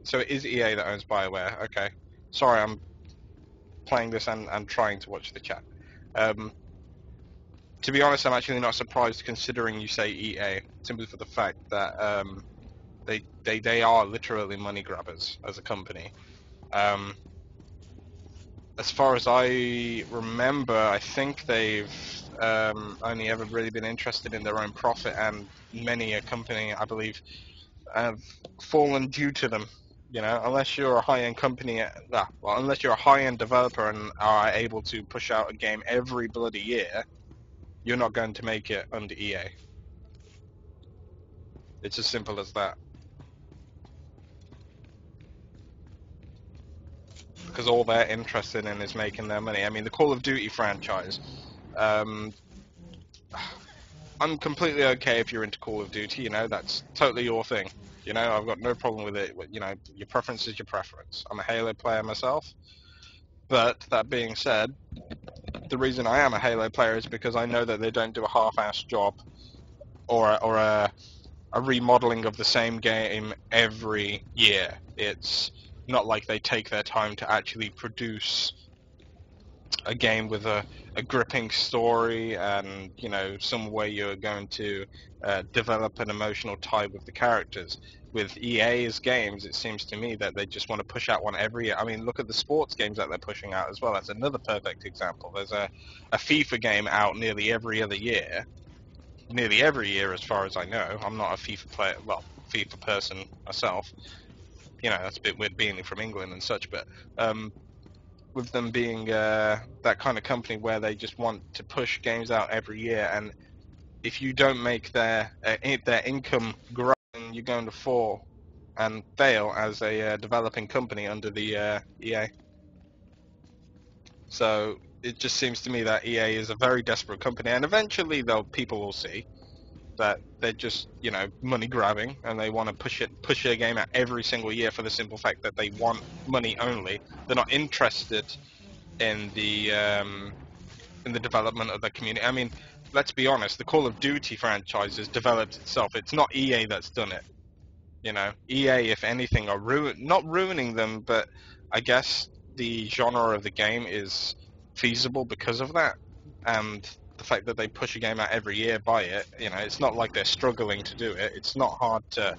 S1: so it is EA that owns BioWare. Okay, sorry, I'm playing this and trying to watch the chat. To be honest, I'm actually not surprised considering you say EA, simply for the fact that they are literally money grabbers as a company. As far as I remember, I think they've only ever really been interested in their own profit, and many a company, I believe, have fallen due to them. You know, unless you're a high-end company, unless you're a high-end developer and are able to push out a game every bloody year, you're not going to make it under EA. It's as simple as that. Because all they're interested in is making their money. I mean, the Call of Duty franchise, I'm completely okay if you're into Call of Duty, you know, that's totally your thing. You know, I've got no problem with it. You know, your preference is your preference. I'm a Halo player myself. But that being said, the reason I am a Halo player is because I know that they don't do a half-assed job or a remodeling of the same game every year. It's not like they take their time to actually produce a game with a gripping story and, you know, some way you're going to develop an emotional tie with the characters. With EA's games, it seems to me that they just want to push out one every year. I mean, look at the sports games that they're pushing out as well. That's another perfect example. There's a FIFA game out nearly every other year. Nearly every year, as far as I know. I'm not a FIFA player, well, FIFA person myself. You know, that's a bit weird being from England and such, but with them being that kind of company where they just want to push games out every year, and if you don't make their income grow, then you're going to fall and fail as a developing company under the EA. So it just seems to me that EA is a very desperate company, and eventually, though, people will see that they're just, you know, money grabbing, and they want to push their game out every single year for the simple fact that they want money only. They're not interested in the development of the community. I mean, let's be honest, the Call of Duty franchise has developed itself. It's not EA that's done it. You know, EA, if anything, are not ruining them, but I guess the genre of the game is feasible because of that, and the fact that they push a game out every year by it. You know, it's not like they're struggling to do it. It's not hard to,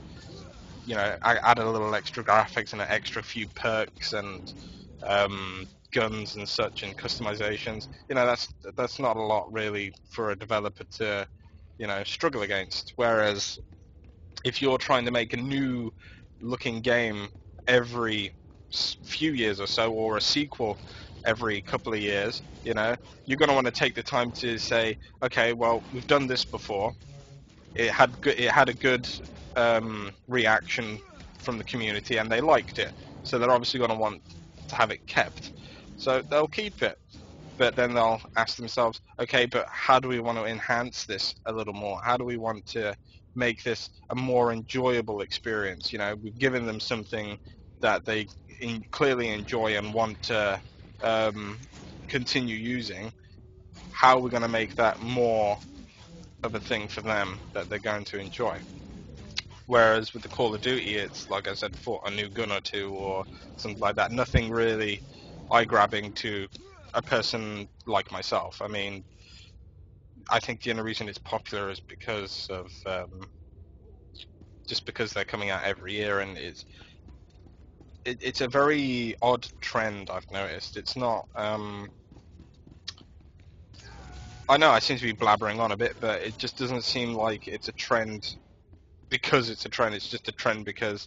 S1: you know, add a little extra graphics and an extra few perks and guns and such and customizations. You know, that's not a lot really for a developer to, you know, struggle against. Whereas if you're trying to make a new looking game every few years or so, or a sequel every couple of years, you know, you're going to want to take the time to say, okay, well, we've done this before. It had a good reaction from the community, and they liked it. So they're obviously going to want to have it kept. So they'll keep it. But then they'll ask themselves, okay, but how do we want to enhance this a little more? How do we want to make this a more enjoyable experience. You know, we've given them something that they clearly enjoy and want to continue using. How are we going to make that more of a thing for them that they're going to enjoy? Whereas with the Call of Duty, it's like I said before, a new gun or two or something like that. Nothing really eye-grabbing to a person like myself. I mean, I think the only reason it's popular is because of just because they're coming out every year, and it's a very odd trend I've noticed. It's not. I know I seem to be blabbering on a bit, but it just doesn't seem like it's a trend because it's a trend. It's just a trend because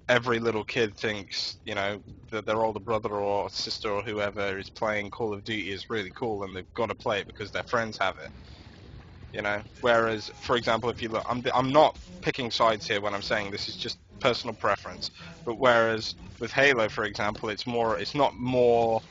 S1: every little kid thinks, you know, that their older brother or sister or whoever is playing Call of Duty is really cool, and they've got to play it because their friends have it. You know, whereas, for example, if you look, I'm not picking sides here when I'm saying this is just personal preference, but whereas with Halo, for example, it's not more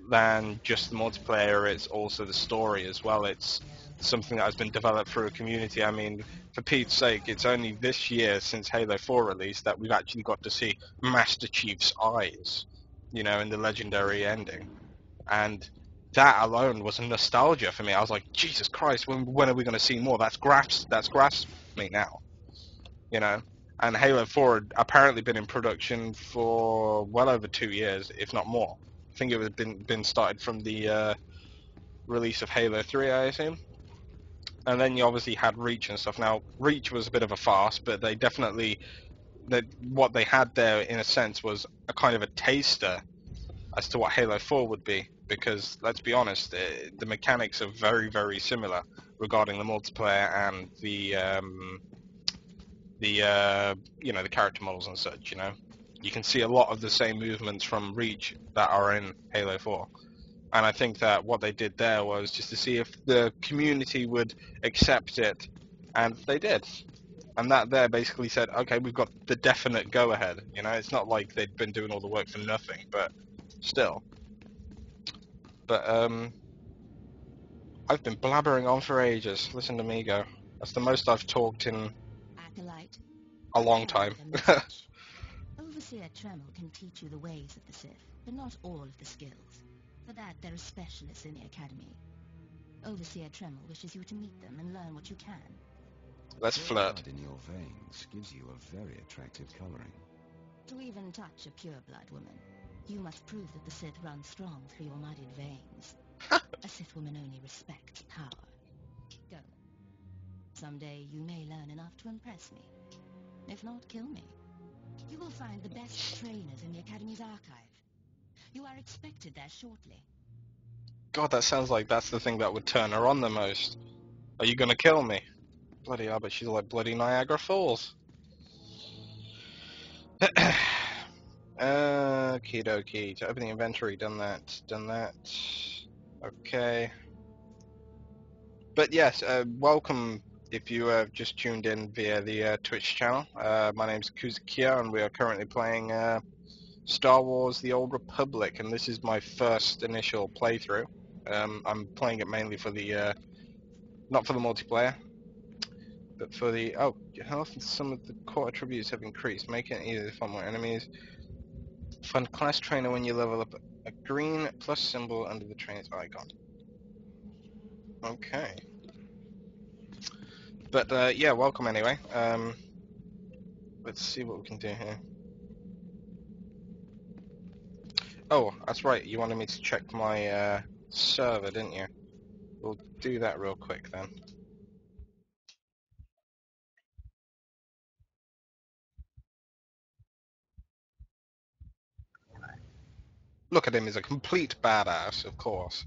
S1: than just the multiplayer, it's also the story as well. It's something that has been developed through a community. I mean, for Pete's sake, it's only this year since Halo 4 released that we've actually got to see Master Chief's eyes, you know, in the legendary ending. And that alone was a nostalgia for me. I was like, Jesus Christ, when are we going to see more? That's grasp me now, you know. And Halo 4 had apparently been in production for well over 2 years, if not more. I think it had been started from the release of Halo 3, I assume. And then you obviously had Reach and stuff. Now, Reach was a bit of a farce, but they definitely what they had there, in a sense, was a kind of a taster as to what Halo 4 would be. Because let's be honest, the mechanics are very, very similar regarding the multiplayer and the you know, the character models and such. You know, you can see a lot of the same movements from Reach that are in Halo 4. And I think that what they did there was just to see if the community would accept it, and they did. And that there basically said, okay, we've got the definite go-ahead. You know, it's not like they'd been doing all the work for nothing, but still. But I've been blabbering on for ages. Listen to me go. That's the most I've talked in
S6: Acolyte.
S1: a long time.
S6: The message. Overseer Tremel can teach you the ways of the Sith, but not all of the skills. For that, there are specialists in the Academy. Overseer Tremel wishes you to meet them and learn what you can.
S1: Let's
S4: The
S1: flirt.
S4: blood in your veins gives you a very attractive coloring.
S6: To even touch a pure-blood woman, you must prove that the Sith runs strong through your muddied veins. A Sith woman only respects power. Go. Someday you may learn enough to impress me. If not, kill me. You will find the best trainers in the Academy's archive. You are expected there shortly.
S1: God, that sounds like that's the thing that would turn her on the most. Are you gonna kill me? Bloody hell, but she's like bloody Niagara Falls. Okie dokie. To open the inventory, done that. Okay. But yes, welcome if you have just tuned in via the Twitch channel. My name's Kuzakyo, and we are currently playing Star Wars The Old Republic, and this is my first initial playthrough. I'm playing it mainly for the, not for the multiplayer, but for the, oh, your health and some of the core attributes have increased, making it easier to find more enemies. Find class trainer when you level up a green plus symbol under the trainer's icon. Okay. But yeah, welcome anyway. Let's see what we can do here. Oh, that's right, you wanted me to check my server, didn't you? We'll do that real quick then. Look at him, he's a complete badass, of course.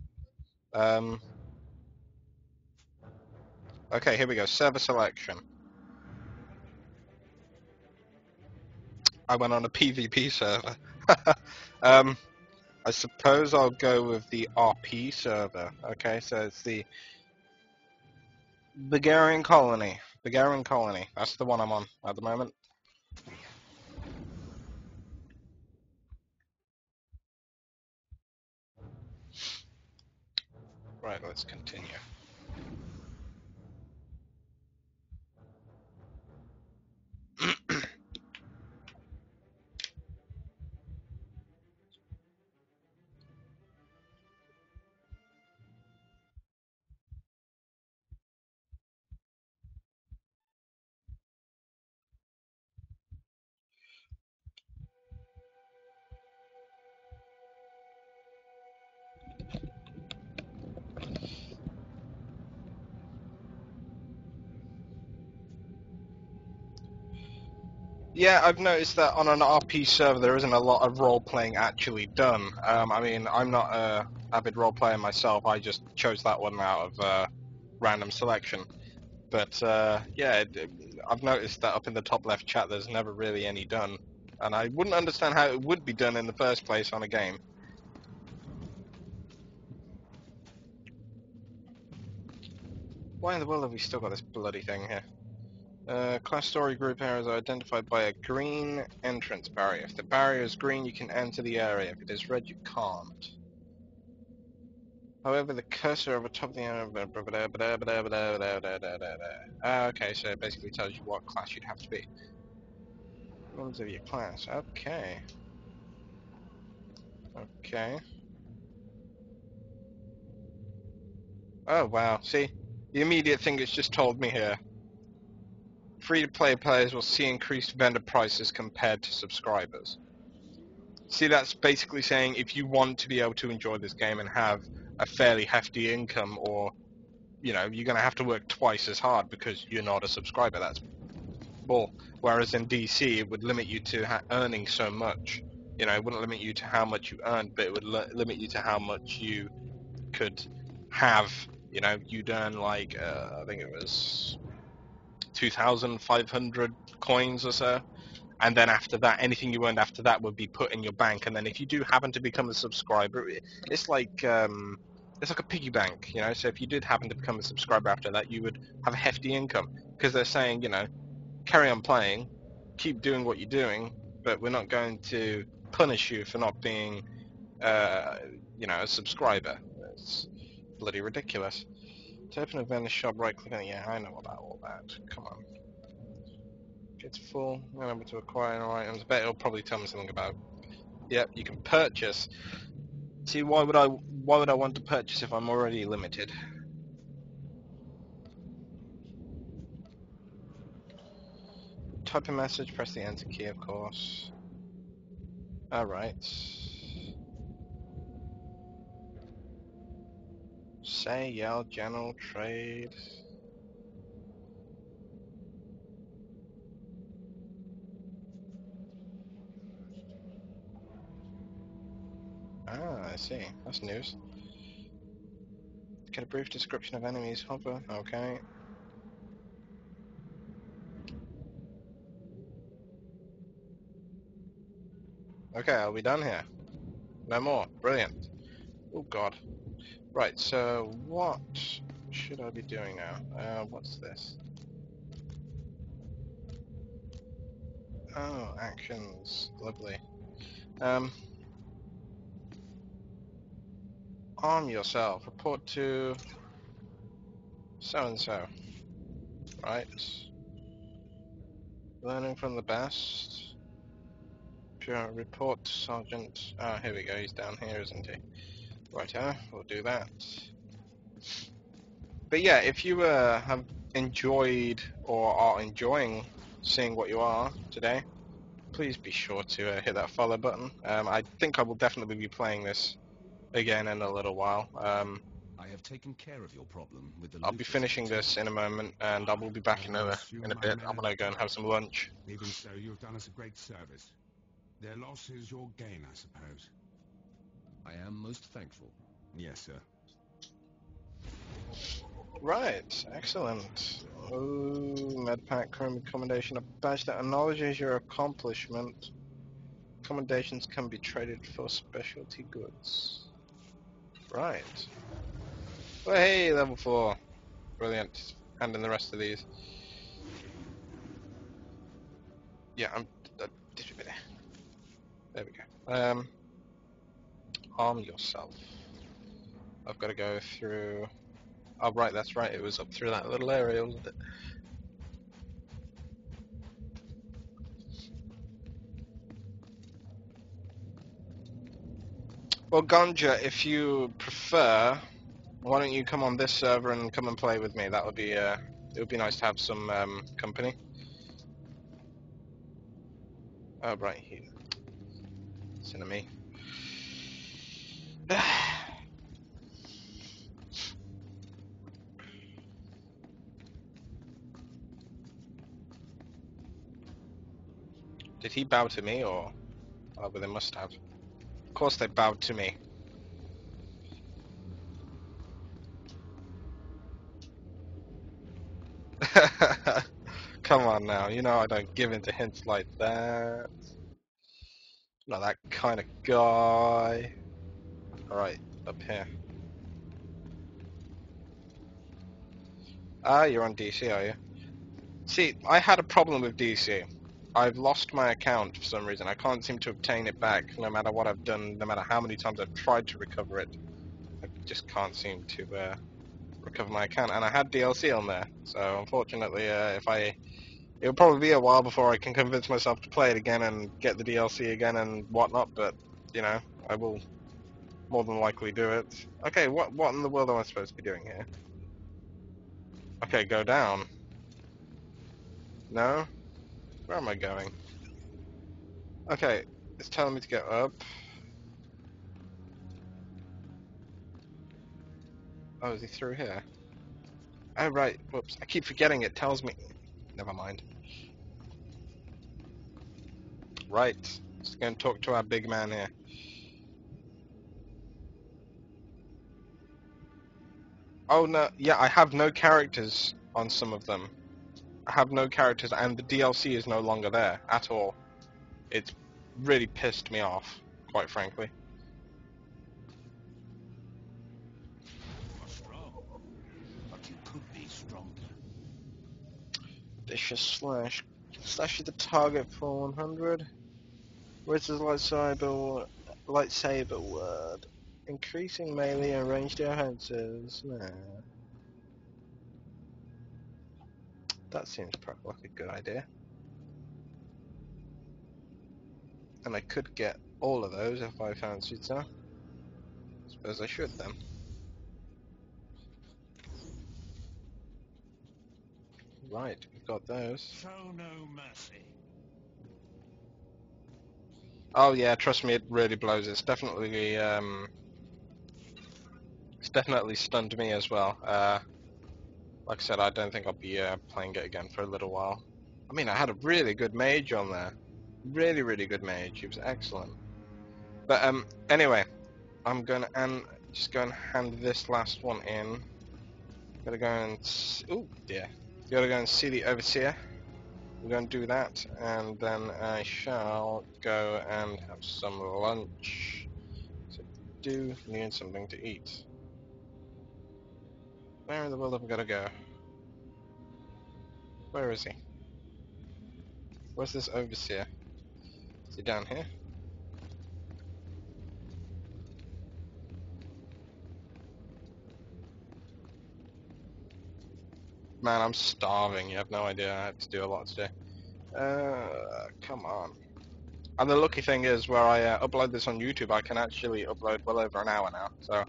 S1: Okay, here we go, server selection. I went on a PvP server. I suppose I'll go with the RP server. Okay, so it's the Bulgarian Colony. Bulgarian Colony. That's the one I'm on at the moment. Right, let's continue. Yeah, I've noticed that on an RP server there isn't a lot of role-playing actually done. I mean, I'm not a avid role-player myself, I just chose that one out of random selection. But yeah, I've noticed that up in the top left chat there's never really any done. And I wouldn't understand how it would be done in the first place on a game. Why in the world have we still got this bloody thing here? Class story group areas are identified by a green entrance barrier. If the barrier is green, you can enter the area. If it is red, you can't. However, the cursor over top of the area... okay, so it basically tells you what class you'd have to be. Members of your class. Okay. Okay. Oh, wow. See? The immediate thing it's just told me here. Free-to-play players will see increased vendor prices compared to subscribers. See, that's basically saying if you want to be able to enjoy this game and have a fairly hefty income, or, you know, you're going to have to work twice as hard because you're not a subscriber. That's bull. Whereas in DC, it would limit you to earning so much. You know, it wouldn't limit you to how much you earned, but it would limit you to how much you could have. You know, you'd earn like, I think it was 2,500 coins or so. And then after that, anything you earned after that would be put in your bank. And then if you do happen to become a subscriber, it's like a piggy bank, you know. So if you did happen to become a subscriber after that, you would have a hefty income because they're saying, you know, carry on playing, keep doing what you're doing, but we're not going to punish you for not being, you know, a subscriber. It's bloody ridiculous. To open a vendor shop, right click on it. Yeah, I know about all that. Come on. It's full. Unable to acquire all items. I bet it'll probably tell me something about. Yep, you can purchase. See, why would I want to purchase if I'm already limited? Type a message, press the enter key, of course. Alright. Say, yell, general, trade. Ah, I see. That's news. Get a brief description of enemies. Hover. Okay. Okay, are we done here? No more. Brilliant. Oh god. Right, so what should I be doing now? What's this? Oh, actions. Lovely. Arm yourself. Report to so-and-so. Right. Learning from the best. Report to Sergeant. Ah, here we go. He's down here, isn't he? Righto, we'll do that. But yeah, if you have enjoyed or are enjoying seeing what you are today, please be sure to hit that follow button. I think I will definitely be playing this again in a little while.
S4: I have taken care of your problem with the
S1: I'll be finishing this in a moment, and I will be back in a bit. I'm gonna go and have some lunch.
S7: Even so, you've done us a great service. Their loss is your gain, I suppose.
S4: I am most thankful.
S7: Yes, sir.
S1: Right, excellent. Ooh, medpack current commendation, a badge that acknowledges your accomplishment. Commendations can be traded for specialty goods. Right. Well, hey, level 4. Brilliant. And in the rest of these. Yeah, there we go. Arm yourself. I've got to go through... Oh, right, that's right. It was up through that little area, wasn't it? Well, Ganja, if you prefer, why don't you come on this server and come and play with me? That would be, it would be nice to have some company. Oh, right, here. It's in me. Did he bow to me, or? Oh, but they must have. Of course they bowed to me. Come on now, you know I don't give in to hints like that. Not that kind of guy. Alright, up here. Ah, you're on DC, are you? See, I had a problem with DC. I've lost my account for some reason. I can't seem to obtain it back, no matter what I've done, no matter how many times I've tried to recover it. I just can't seem to recover my account, and I had DLC on there. So unfortunately, it'll probably be a while before I can convince myself to play it again and get the DLC again and whatnot. But you know, I will more than likely do it. Okay, what in the world am I supposed to be doing here? Okay, go down. No? Where am I going? Okay, it's telling me to go up. Oh, is he through here? Oh, right. Whoops. I keep forgetting it tells me. Never mind. Right. Let's go and talk to our big man here. Oh, no. Yeah, I have no characters on some of them. I have no characters, and the DLC is no longer there at all. It's really pissed me off, quite frankly.
S7: You're strong, but you could be stronger.
S1: Vicious slash. Slash is the target for 100. Where's the lightsaber word? Increasing melee and ranged offenses. Nah. That seems probably like a good idea. And I could get all of those if I fancied so. Suppose I should then. Right, we've got those.
S7: Show no mercy.
S1: Oh yeah, trust me, it really blows. It's definitely stunned me as well. Like I said, I don't think I'll be playing it again for a little while. I mean, I had a really good mage on there. Really, really good mage. He was excellent. But anyway, I'm gonna just go and hand this last one in. Gotta go and oh dear. Gotta go and see the overseer. We're going to do that, and then I shall go and have some lunch. So do need something to eat. Where in the world have I got to go? Where is he? Where's this overseer? Is he down here? Man, I'm starving. You have no idea. I had to do a lot today. Come on. And the lucky thing is, where I upload this on YouTube, I can actually upload well over an hour now. So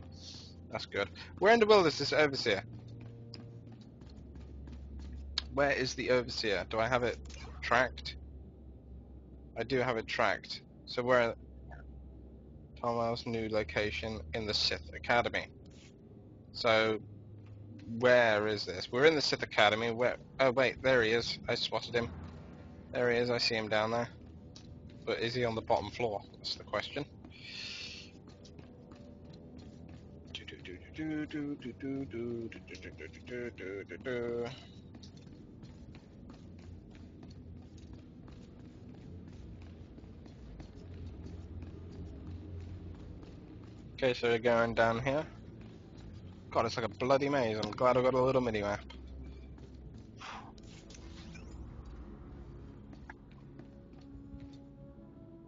S1: that's good. Where in the world is this overseer? Where is the overseer? Do I have it tracked? I do have it tracked. So we're Palmer's new location in the Sith Academy. So where is this? We're in the Sith Academy. Where? Oh wait, there he is. I spotted him. There he is. I see him down there. But is he on the bottom floor? That's the question. Okay, so we're going down here. God, it's like a bloody maze. I'm glad I got a little mini-map.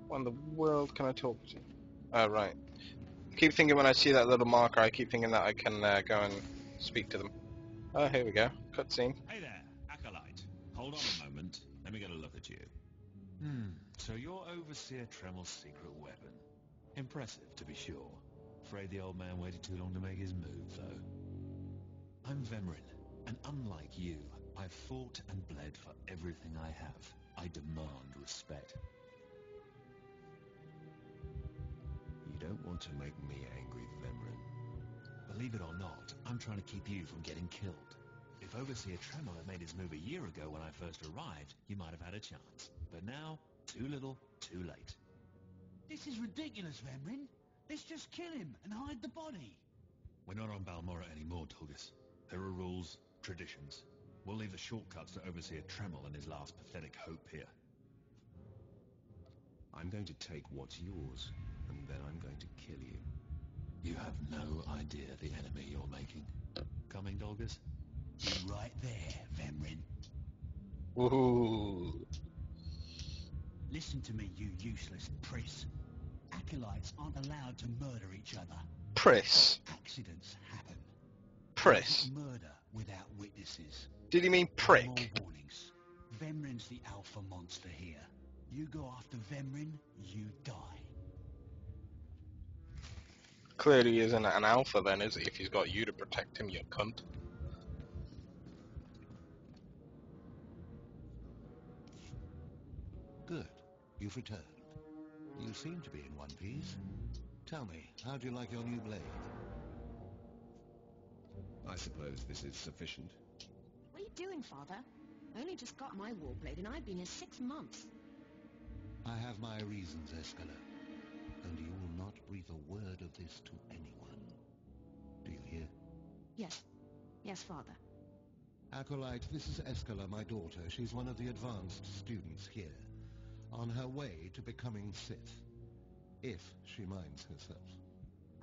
S1: What in the world can I talk to? Oh, right. I keep thinking when I see that little marker, I keep thinking that I can go and speak to them. Oh, here we go. Cutscene.
S7: Hey there, Acolyte. Hold on a moment. Let me get a look at you. So you're Overseer Tremel's secret weapon. Impressive, to be sure. Afraid the old man waited too long to make his move, though. I'm Vemrin, and unlike you, I've fought and bled for everything I have. I demand respect.
S4: You don't want to make me angry, Vemrin.
S7: Believe it or not, I'm trying to keep you from getting killed. If Overseer Tremel had made his move a year ago when I first arrived, you might have had a chance. But now, Too little, too late.
S8: This is ridiculous, Vemrin. Let's just kill him and hide the body.
S7: We're not on Balmorra anymore, Tulgus. There are rules, traditions. We'll leave the shortcuts to Overseer Tremel and his last pathetic hope here.
S4: I'm going to take what's yours, and then I'm going to kill you.
S7: You have no idea the enemy you're making. Coming, Dolgus?
S8: You're right there, Vemrin.
S1: Woohoo!
S8: Listen to me, you useless priss. Acolytes aren't allowed to murder each other.
S1: Priss.
S8: Accidents happen.
S1: Priss.
S8: Murder without witnesses.
S1: Did he mean
S8: No
S1: prick?
S8: more warnings. Vemrin's the alpha monster here. You go after Vemrin, you die.
S1: Clearly he isn't an alpha then, is he, if he's got you to protect him, you cunt.
S3: Good. You've returned. You seem to be in one piece. Tell me, how do you like your new blade?
S4: I suppose this is sufficient.
S6: What are you doing, Father? I only just got my warblade and I've been here 6 months.
S3: I have my reasons, Escala. And you will not breathe a word of this to anyone. Do you hear?
S6: Yes. Yes, Father.
S3: Acolyte, this is Escala, my daughter. She's one of the advanced students here. On her way to becoming Sith. If she minds herself.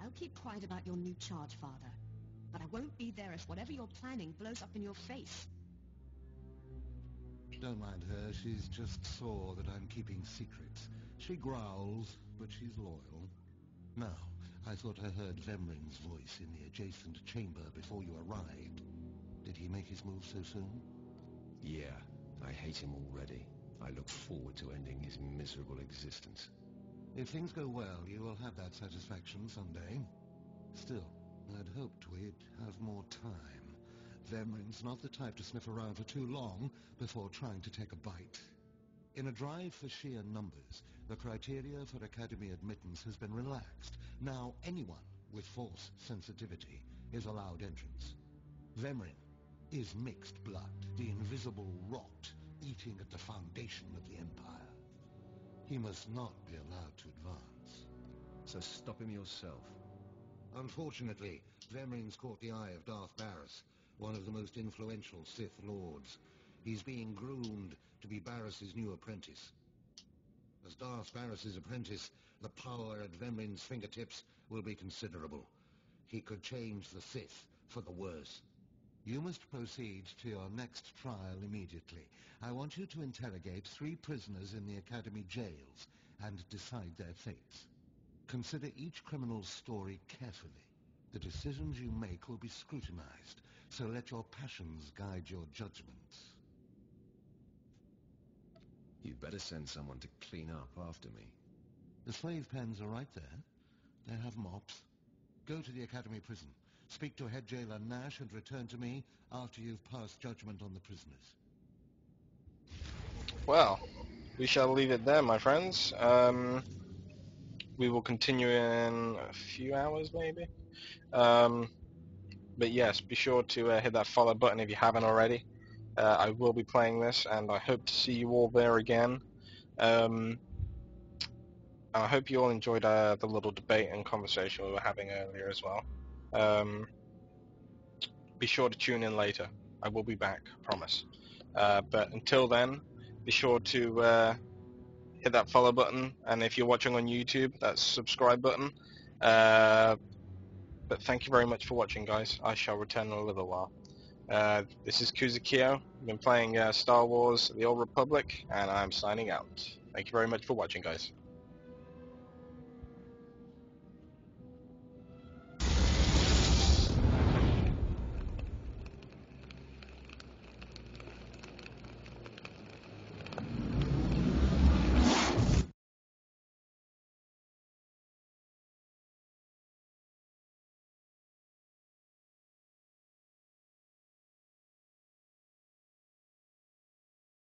S6: I'll keep quiet about your new charge, Father. But I won't be there if whatever you're planning blows up in your face.
S3: Don't mind her. She's just sore that I'm keeping secrets. She growls, but she's loyal. Now, I thought I heard Vemrin's voice in the adjacent chamber before you arrived. Did he make his move so soon?
S4: Yeah, I hate him already. I look forward to ending his miserable existence.
S3: If things go well, you will have that satisfaction someday. Still, I'd hoped we'd have more time. Vemrin's not the type to sniff around for too long before trying to take a bite. In a drive for sheer numbers, the criteria for Academy admittance has been relaxed. Now anyone with Force sensitivity is allowed entrance. Vemrin is mixed blood, the invisible rot eating at the foundation of the Empire. He must not be allowed to advance.
S4: So stop him yourself.
S3: Unfortunately, Vemrin's caught the eye of Darth Barris, one of the most influential Sith Lords. He's being groomed to be Barris's new apprentice. As Darth Barris's apprentice, the power at Vemrin's fingertips will be considerable. He could change the Sith for the worse. You must proceed to your next trial immediately. I want you to interrogate 3 prisoners in the Academy jails and decide their fates. Consider each criminal's story carefully. The decisions you make will be scrutinized, so let your passions guide your judgments.
S4: You'd better send someone to clean up after me.
S3: The slave pens are right there. They have mops. Go to the Academy prison. Speak to head jailer Nash and return to me after you've passed judgment on the prisoners.
S1: Well, we shall leave it there, my friends. We will continue in a few hours, maybe. But yes, be sure to hit that follow button if you haven't already. I will be playing this, and I hope to see you all there again. I hope you all enjoyed the little debate and conversation we were having earlier as well. Be sure to tune in later. I will be back, I promise. But until then, be sure to hit that follow button, and if you're watching on YouTube, that subscribe button. But thank you very much for watching, guys. I shall return in a little while. This is Kuzakyo. I've been playing Star Wars: The Old Republic, and I'm signing out. Thank you very much for watching, guys.